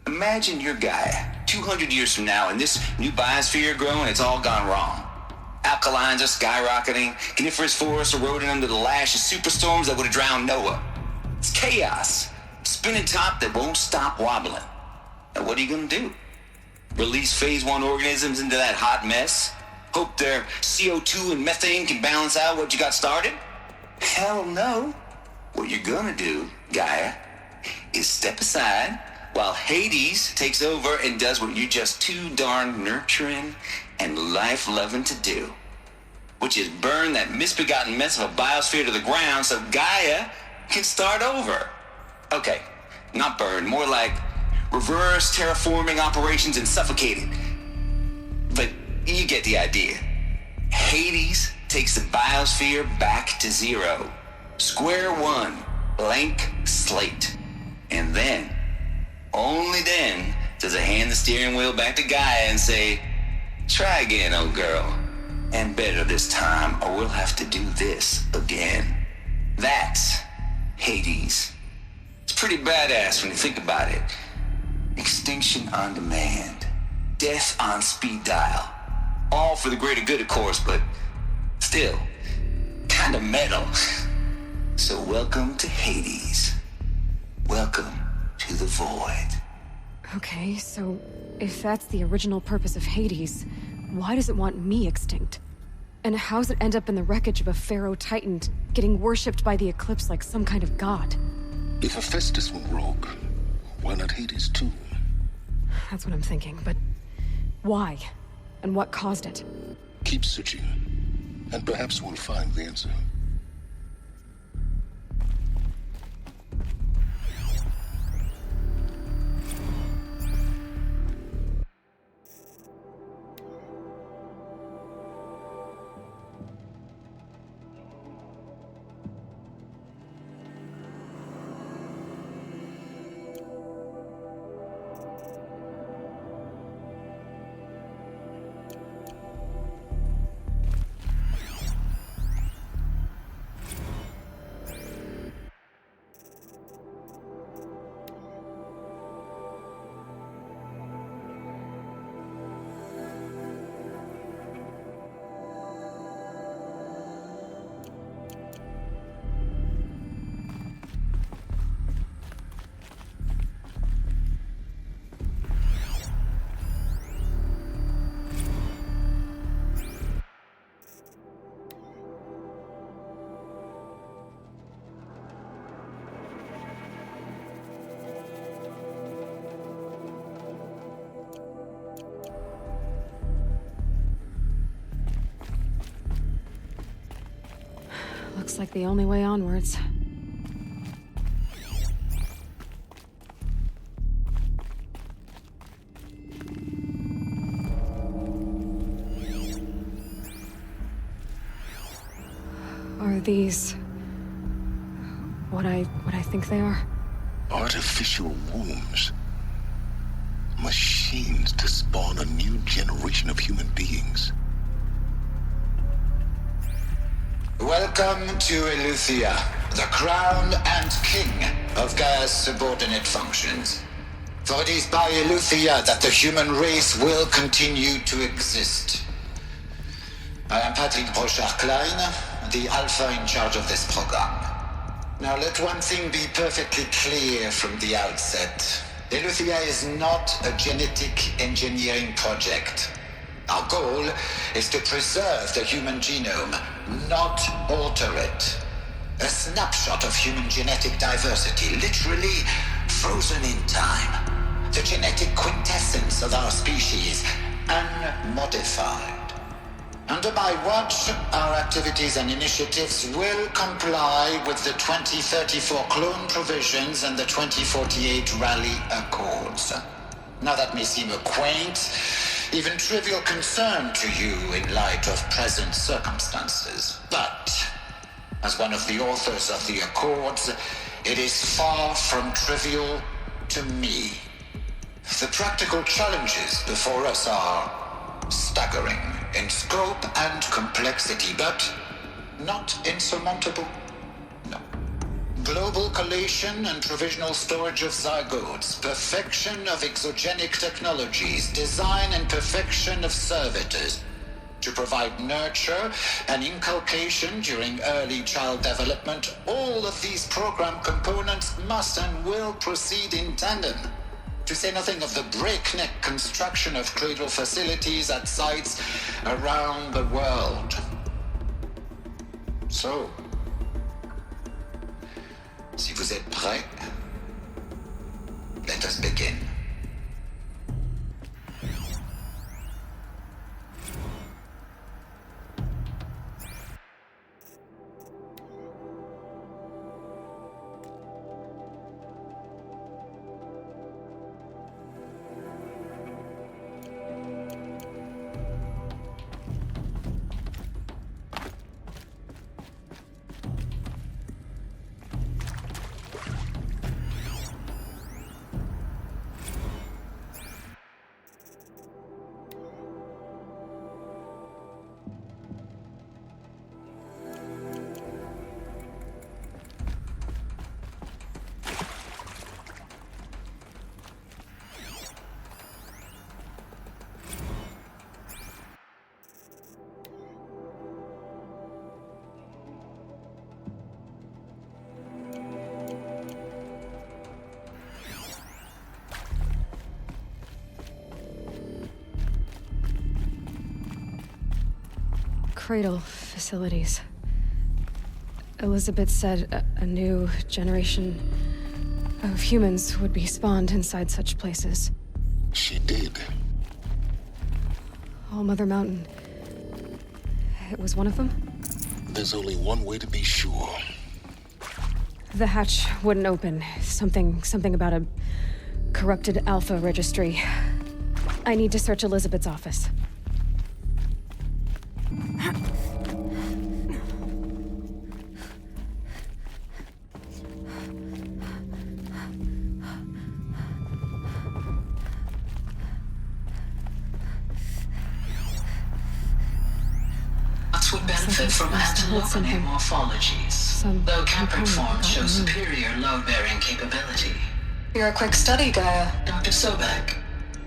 imagine you're Gaia 200 years from now and this new biosphere growing, it's all gone wrong. Alkalines are skyrocketing, coniferous forests eroding under the lash of superstorms that would have drowned Noah. It's chaos, spinning top that won't stop wobbling. Now what are you gonna do? Release phase 1 organisms into that hot mess? Hope their CO2 and methane can balance out what you got started? Hell no. What you're gonna do, Gaia, is step aside while Hades takes over and does what you're just too darn nurturing and life-loving to do, which is burn that misbegotten mess of a biosphere to the ground so Gaia can start over. Okay, not burn, more like reverse terraforming operations and suffocate it. But you get the idea. Hades takes the biosphere back to zero. Square one, blank slate. And then, only then, does it hand the steering wheel back to Gaia and say, try again, old girl. And better this time, or we'll have to do this again. That's Hades. It's pretty badass when you think about it. Extinction on demand. Death on speed dial. All for the greater good, of course, but still, kind of metal. So welcome to Hades. Welcome to the void. Okay, so if that's the original purpose of Hades, why does it want me extinct? And how's it end up in the wreckage of a pharaoh titan getting worshipped by the eclipse like some kind of god? If Hephaestus went rogue, why not Hades too? That's what I'm thinking, but why? And what caused it? Keep searching, and perhaps we'll find the answer. Looks like the only way onwards. Are these what I think they are? Artificial wombs. Machines to spawn a new generation of human beings. Welcome to Eleuthia, the crown and king of Gaia's subordinate functions. For it is by Eleuthia that the human race will continue to exist. I am Patrick Brochard-Klein, the Alpha in charge of this program. Now let one thing be perfectly clear from the outset. Eleuthia is not a genetic engineering project. Our goal is to preserve the human genome, not alter it. A snapshot of human genetic diversity, literally frozen in time. The genetic quintessence of our species, unmodified. Under my watch, our activities and initiatives will comply with the 2034 clone provisions and the 2048 Rally Accords. Now that may seem a quaint, even trivial concern to you in light of present circumstances. But, as one of the authors of the Accords, it is far from trivial to me. The practical challenges before us are staggering in scope and complexity, but not insurmountable. No. Global collation and provisional storage of zygotes, perfection of exogenic technologies, design and perfection of servitors to provide nurture and inculcation during early child development. All of these program components must and will proceed in tandem. To say nothing of the breakneck construction of cradle facilities at sites around the world. So, si vous êtes prêts, let us begin. Cradle facilities. Elizabeth said a new generation of humans would be spawned inside such places. She did. All Mother Mountain. It was one of them? There's only one way to be sure. The hatch wouldn't open. Something about a corrupted Alpha registry. I need to search Elizabeth's office. Would benefit from antilophony morphologies, though Capric forms show superior load-bearing capability. You're a quick study, Gaia. Dr. Sobek,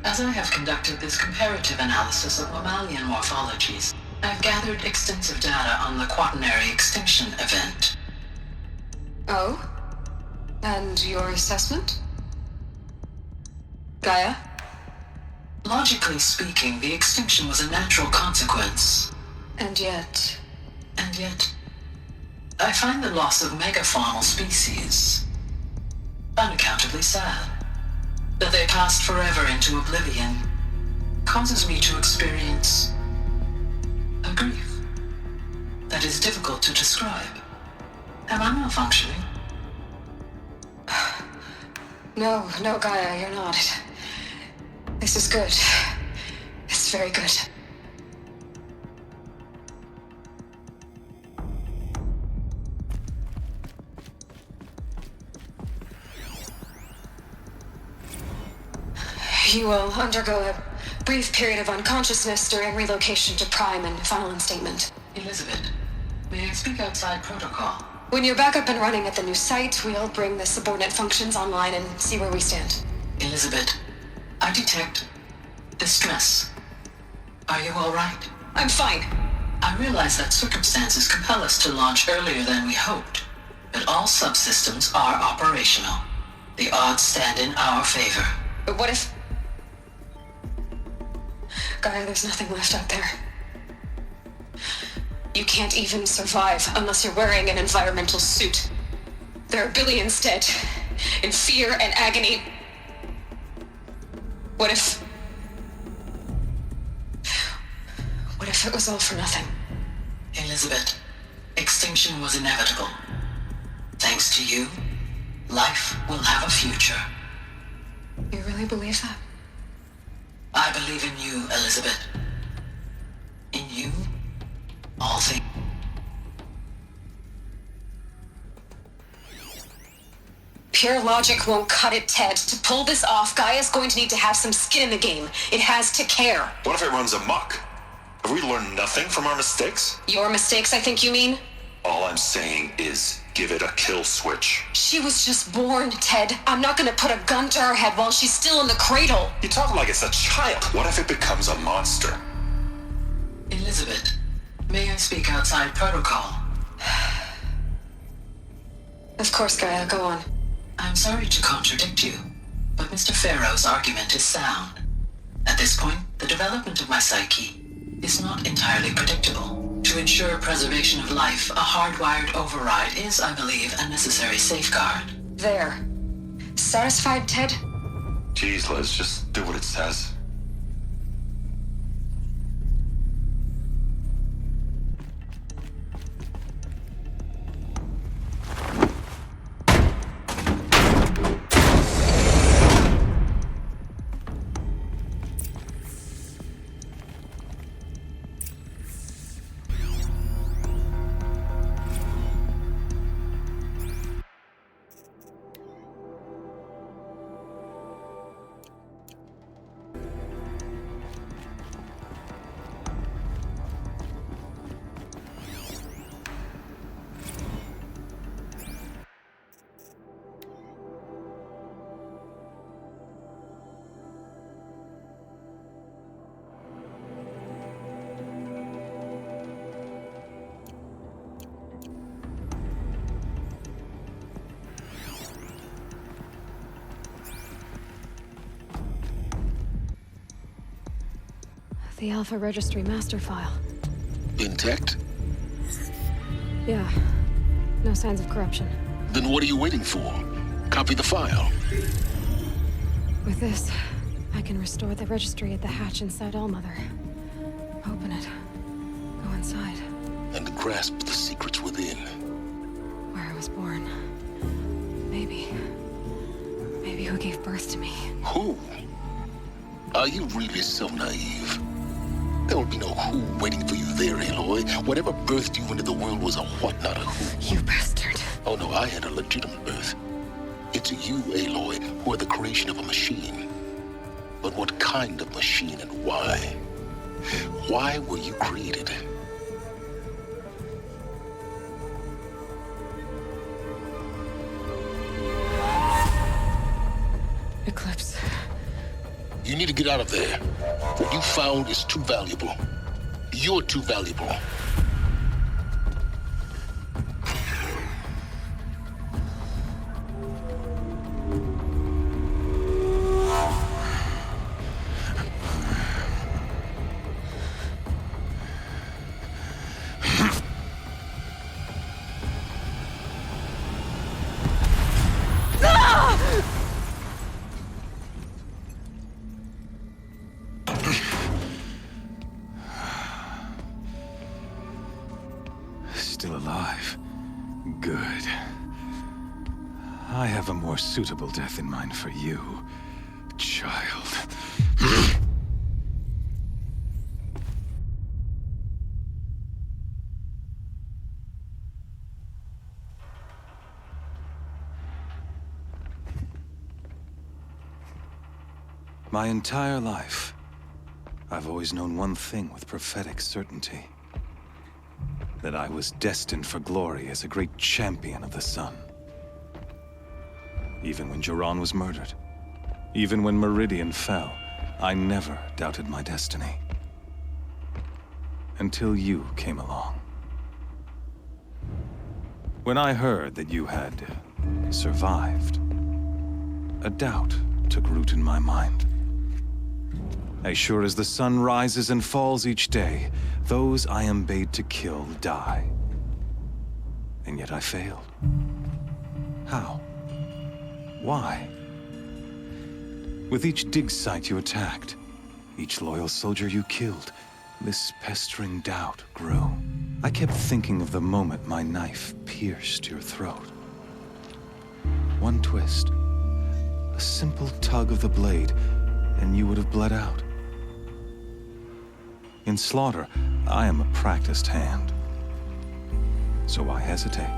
as I have conducted this comparative analysis of mammalian morphologies, I've gathered extensive data on the quaternary extinction event. Oh? And your assessment? Gaia? Logically speaking, the extinction was a natural consequence. And yet, I find the loss of megafaunal species unaccountably sad. That they passed forever into oblivion causes me to experience a grief that is difficult to describe. Am I malfunctioning? No, Gaia, you're not. This is good. It's very good. You will undergo a brief period of unconsciousness during relocation to Prime and final instatement. Elizabeth, may I speak outside protocol? When you're back up and running at the new site, we'll bring the subordinate functions online and see where we stand. Elizabeth, I detect distress. Are you all right? I'm fine. I realize that circumstances compel us to launch earlier than we hoped, but all subsystems are operational. The odds stand in our favor. But what if... Gaia, there's nothing left out there. You can't even survive unless you're wearing an environmental suit. There are billions dead, in fear and agony. What if it was all for nothing? Elizabeth, extinction was inevitable. Thanks to you, life will have a future. You really believe that? I believe in you, Elizabeth. In you, all things. Pure logic won't cut it, Ted. To pull this off, Gaia's going to need to have some skin in the game. It has to care. What if it runs amok? Have we learned nothing from our mistakes? Your mistakes, I think you mean? All I'm saying is give it a kill switch. She was just born, Ted. I'm not gonna put a gun to her head while she's still in the cradle. You talk like it's a child. What if it becomes a monster? Elizabeth, may I speak outside protocol? Of course, Gaia, go on. I'm sorry to contradict you, but Mr. Farrow's argument is sound. At this point, the development of my psyche is not entirely predictable. To ensure preservation of life, a hardwired override is, I believe, a necessary safeguard. There. Satisfied, Ted? Jeez, Liz, just do what it says. The Alpha Registry master file. Intact? Yeah. No signs of corruption. Then what are you waiting for? Copy the file. With this, I can restore the registry at the hatch inside Allmother. Open it. Go inside. And grasp the secrets within. Where I was born. Maybe who gave birth to me. Who? Are you really so naive? There will be no who waiting for you there, Aloy. Whatever birthed you into the world was a what, not a who. You bastard. Oh no, I had a legitimate birth. It's you, Aloy, who are the creation of a machine. But what kind of machine and why? Why were you created? Eclipse. You need to get out of there. What you found is too valuable. You're too valuable. Still alive. Good. I have a more suitable death in mind for you, child. My entire life, I've always known one thing with prophetic certainty. That I was destined for glory as a great champion of the sun. Even when Jiran was murdered, even when Meridian fell, I never doubted my destiny. Until you came along. When I heard that you had survived, a doubt took root in my mind. As sure as the sun rises and falls each day, those I am bade to kill die. And yet I failed. How? Why? With each dig site you attacked, each loyal soldier you killed, this pestering doubt grew. I kept thinking of the moment my knife pierced your throat. One twist, a simple tug of the blade, and you would have bled out. In slaughter, I am a practiced hand. So why hesitate?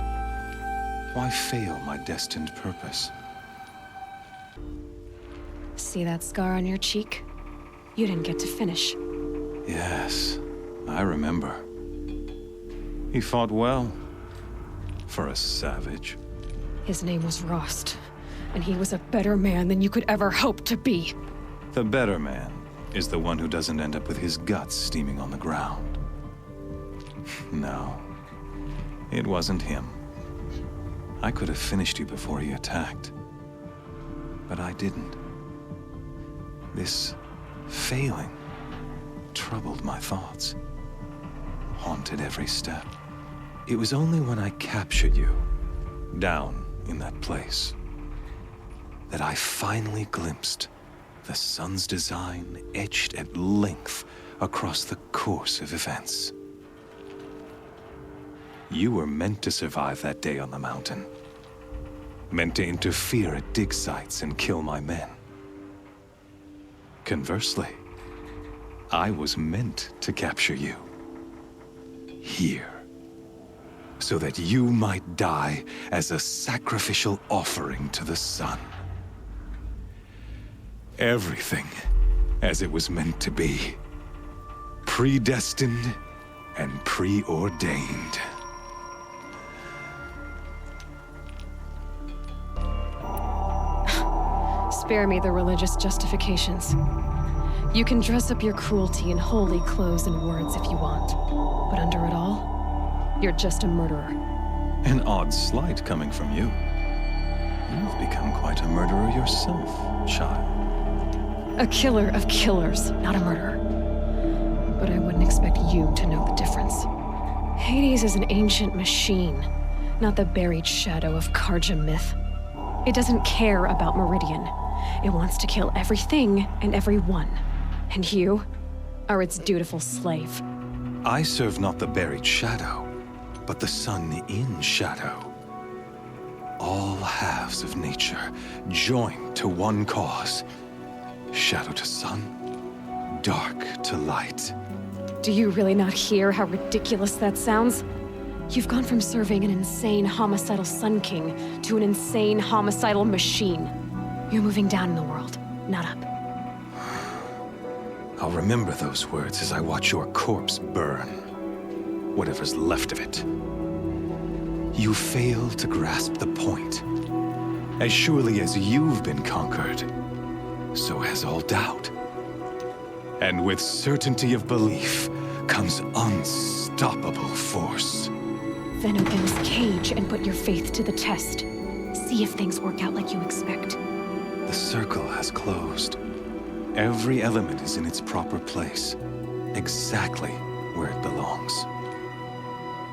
Why fail my destined purpose? See that scar on your cheek? You didn't get to finish. Yes, I remember. He fought well. For a savage. His name was Rost, and he was a better man than you could ever hope to be. The better man is the one who doesn't end up with his guts steaming on the ground. No, it wasn't him. I could have finished you before he attacked. But I didn't. This failing troubled my thoughts, haunted every step. It was only when I captured you, down in that place, that I finally glimpsed the sun's design etched at length across the course of events. You were meant to survive that day on the mountain. Meant to interfere at dig sites and kill my men. Conversely, I was meant to capture you. Here. So that you might die as a sacrificial offering to the sun. Everything as it was meant to be. Predestined and preordained. Spare me the religious justifications. You can dress up your cruelty in holy clothes and words if you want. But under it all, you're just a murderer. An odd slight coming from you. You've become quite a murderer yourself, child. A killer of killers, not a murderer. But I wouldn't expect you to know the difference. Hades is an ancient machine, not the buried shadow of Carja myth. It doesn't care about Meridian. It wants to kill everything and everyone. And you are its dutiful slave. I serve not the buried shadow, but the sun in shadow. All halves of nature joined to one cause. Shadow to sun, dark to light. Do you really not hear how ridiculous that sounds? You've gone from serving an insane homicidal Sun King to an insane homicidal machine. You're moving down in the world, not up. I'll remember those words as I watch your corpse burn. Whatever's left of it. You fail to grasp the point. As surely as you've been conquered, so has all doubt. And with certainty of belief comes unstoppable force. Then open this cage and put your faith to the test. See if things work out like you expect. The circle has closed. Every element is in its proper place, exactly where it belongs.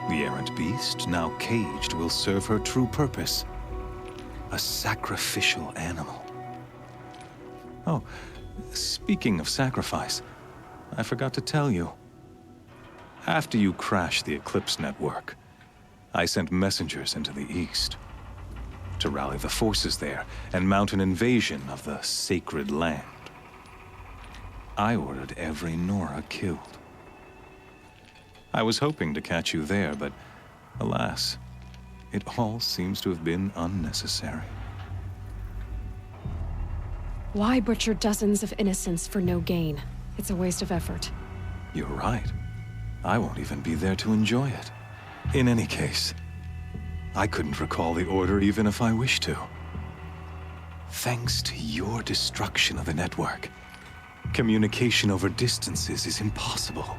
The errant beast, now caged, will serve her true purpose. A sacrificial animal. Oh, speaking of sacrifice, I forgot to tell you. After you crashed the Eclipse network, I sent messengers into the east to rally the forces there and mount an invasion of the sacred land. I ordered every Nora killed. I was hoping to catch you there, but alas, it all seems to have been unnecessary. Why butcher dozens of innocents for no gain? It's a waste of effort. You're right. I won't even be there to enjoy it. In any case, I couldn't recall the order even if I wished to. Thanks to your destruction of the network, communication over distances is impossible.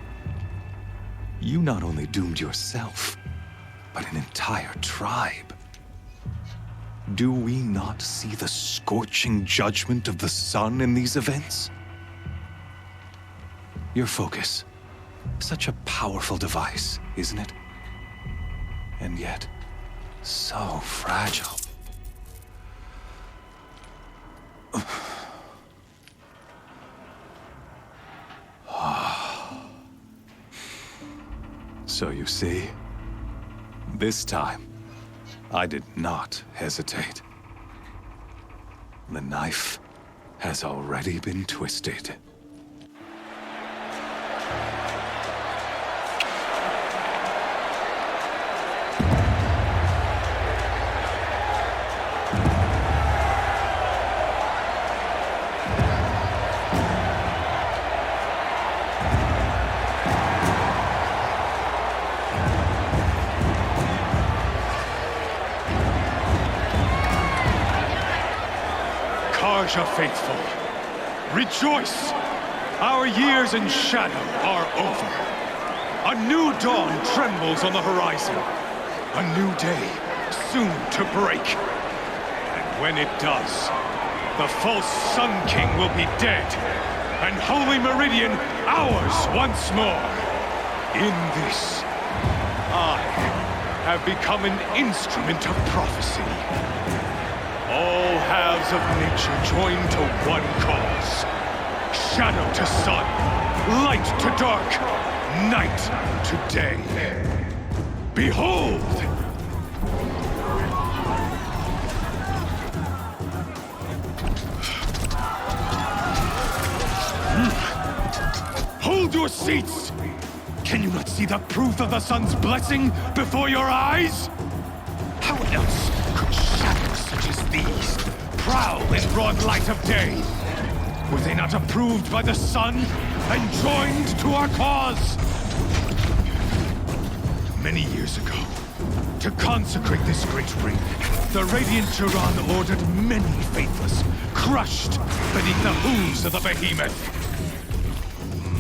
You not only doomed yourself, but an entire tribe. Do we not see the scorching judgment of the sun in these events? Your focus. Such a powerful device, isn't it? And yet, so fragile. So you see, this time, I did not hesitate. The knife has already been twisted. Carja faithful, rejoice! Our years in shadow are over. A new dawn trembles on the horizon. A new day soon to break. And when it does, the false Sun King will be dead, and Holy Meridian ours once more. In this, I have become an instrument of prophecy. All halves of nature join to one cause. Shadow to sun, light to dark, night to day. Behold! Hold your seats! Can you not see the proof of the sun's blessing before your eyes? How else could shadows such as these prowl in broad light of day? Were they not approved by the sun and joined to our cause? Many years ago, to consecrate this great ring, the Radiant Turan ordered many faithless, crushed beneath the hooves of the behemoth.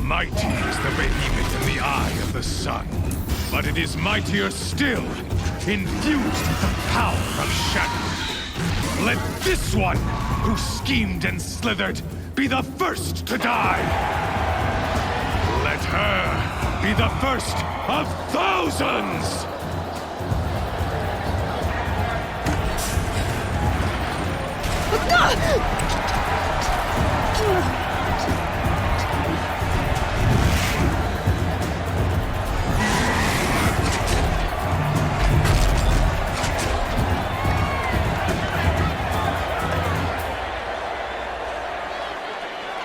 Mighty is the behemoth in the eye of the sun, but it is mightier still, infused with the power of shadow. Let this one, who schemed and slithered, be the first to die. Let her be the first of thousands!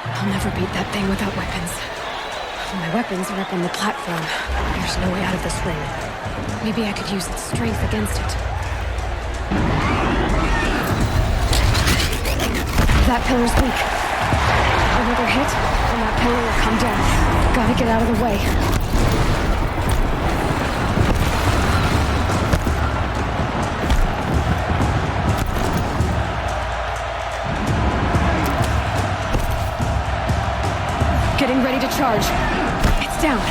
I'll never beat that thing without weapons. My weapons are up on the platform. There's no way out of this ring. Maybe I could use its strength against it. That pillar's weak. Another hit, and that pillar will come down. Gotta get out of the way. Getting ready to charge. It's down.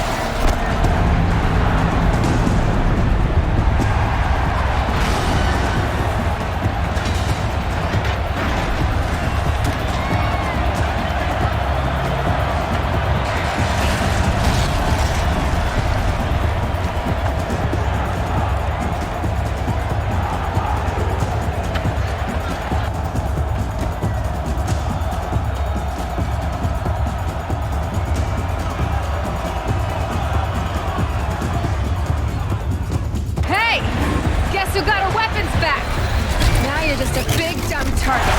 who got her weapons back! Now you're just a big, dumb target.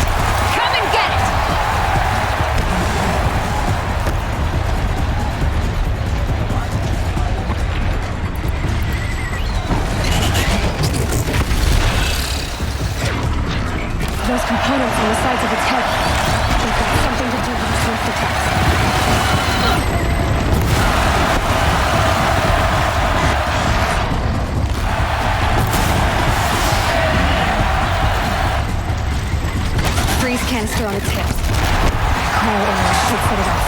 Come and get it! Those components on the sides of its head. They've got something to do with the swift attacks. Freeze canister on its hips. Cryo arrow should set it off.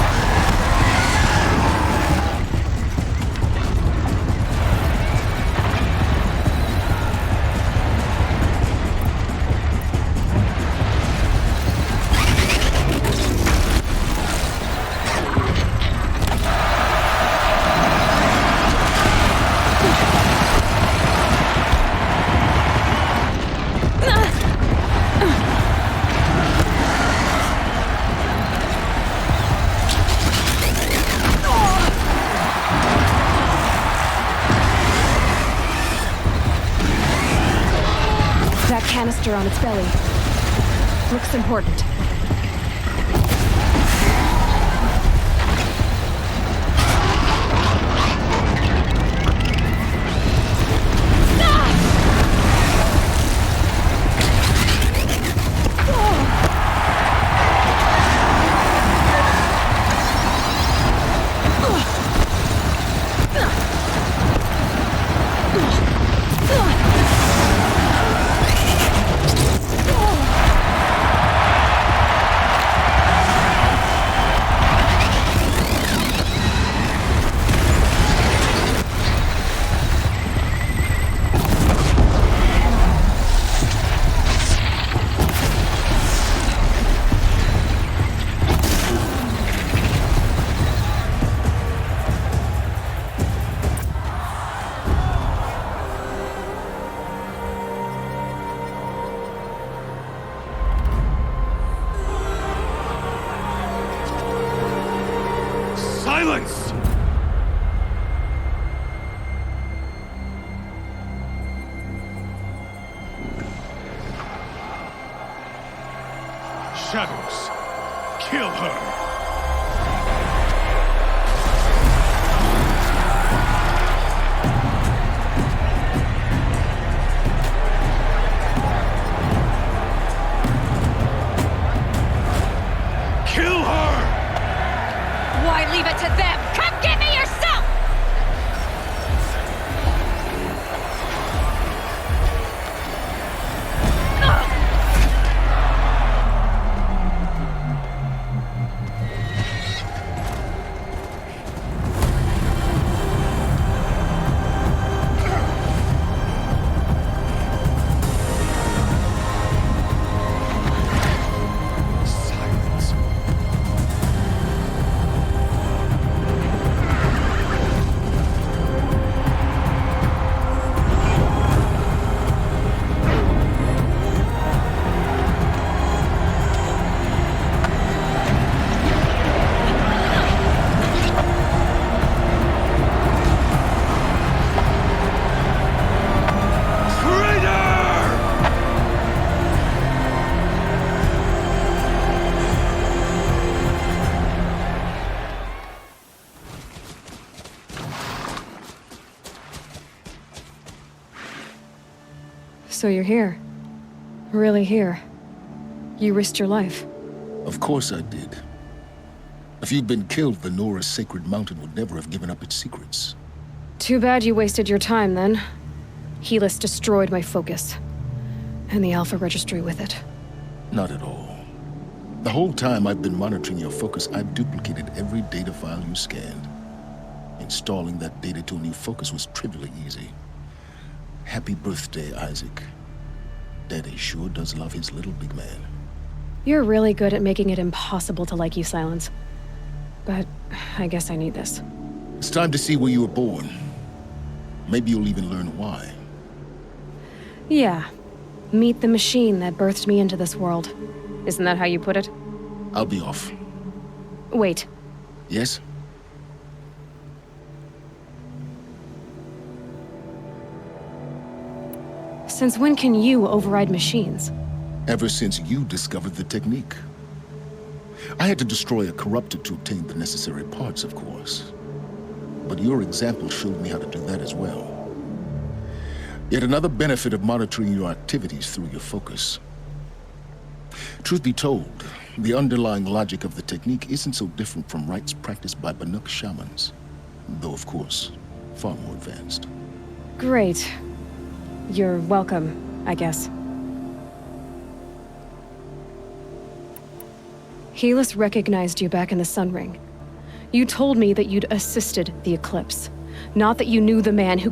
Canister on its belly. Looks important. Silence! Shadows, kill her! Leave it to them! Come get me yourself! So you're here. Really here. You risked your life. Of course I did. If you'd been killed, the Nora's sacred mountain would never have given up its secrets. Too bad you wasted your time, then. Helis destroyed my focus. And the Alpha Registry with it. Not at all. The whole time I've been monitoring your focus, I've duplicated every data file you scanned. Installing that data to a new focus was trivially easy. Happy birthday, Isaac. Daddy sure does love his little big man. You're really good at making it impossible to like you, Silence. But I guess I need this. It's time to see where you were born. Maybe you'll even learn why. Yeah. Meet the machine that birthed me into this world. Isn't that how you put it? I'll be off. Wait. Yes? Since when can you override machines? Ever since you discovered the technique. I had to destroy a corruptor to obtain the necessary parts, of course. But your example showed me how to do that as well. Yet another benefit of monitoring your activities through your focus. Truth be told, the underlying logic of the technique isn't so different from rites practiced by Banuk shamans. Though, of course, far more advanced. Great. You're welcome, I guess. Helis recognized you back in the Sun Ring. You told me that you'd assisted the eclipse. Not that you knew the man who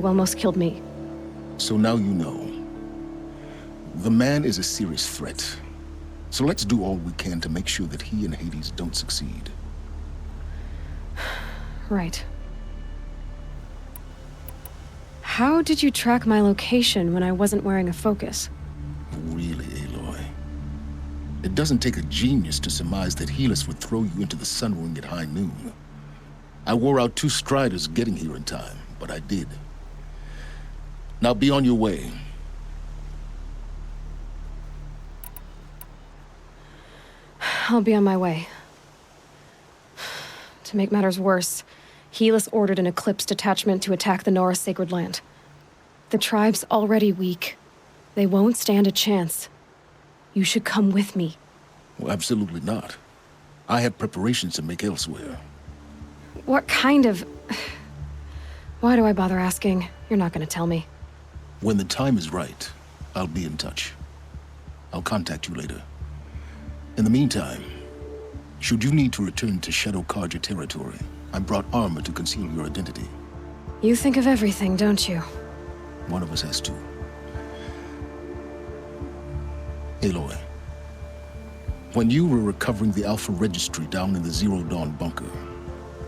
almost killed me. So now you know. The man is a serious threat. So let's do all we can to make sure that he and Hades don't succeed. Right. How did you track my location when I wasn't wearing a focus? Really, Aloy? It doesn't take a genius to surmise that Helis would throw you into the Sun Ring at high noon. I wore out 2 striders getting here in time, but I did. Now be on your way. I'll be on my way. To make matters worse, Helis ordered an Eclipse detachment to attack the Nora Sacred Land. The tribe's already weak. They won't stand a chance. You should come with me. Well, absolutely not. I have preparations to make elsewhere. What kind of... Why do I bother asking? You're not gonna tell me. When the time is right, I'll be in touch. I'll contact you later. In the meantime, should you need to return to Skuggcarjas territory, I brought armor to conceal your identity. You think of everything, don't you? One of us has to. Aloy, when you were recovering the Alpha Registry down in the Zero Dawn bunker,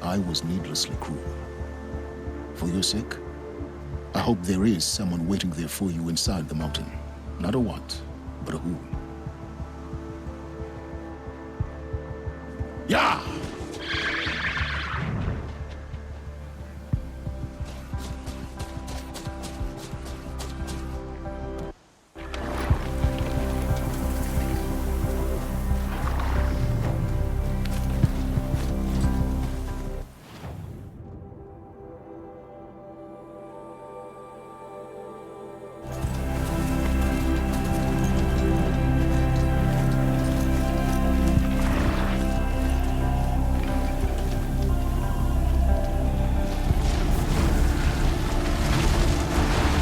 I was needlessly cruel. For your sake, I hope there is someone waiting there for you inside the mountain. Not a what, but a who.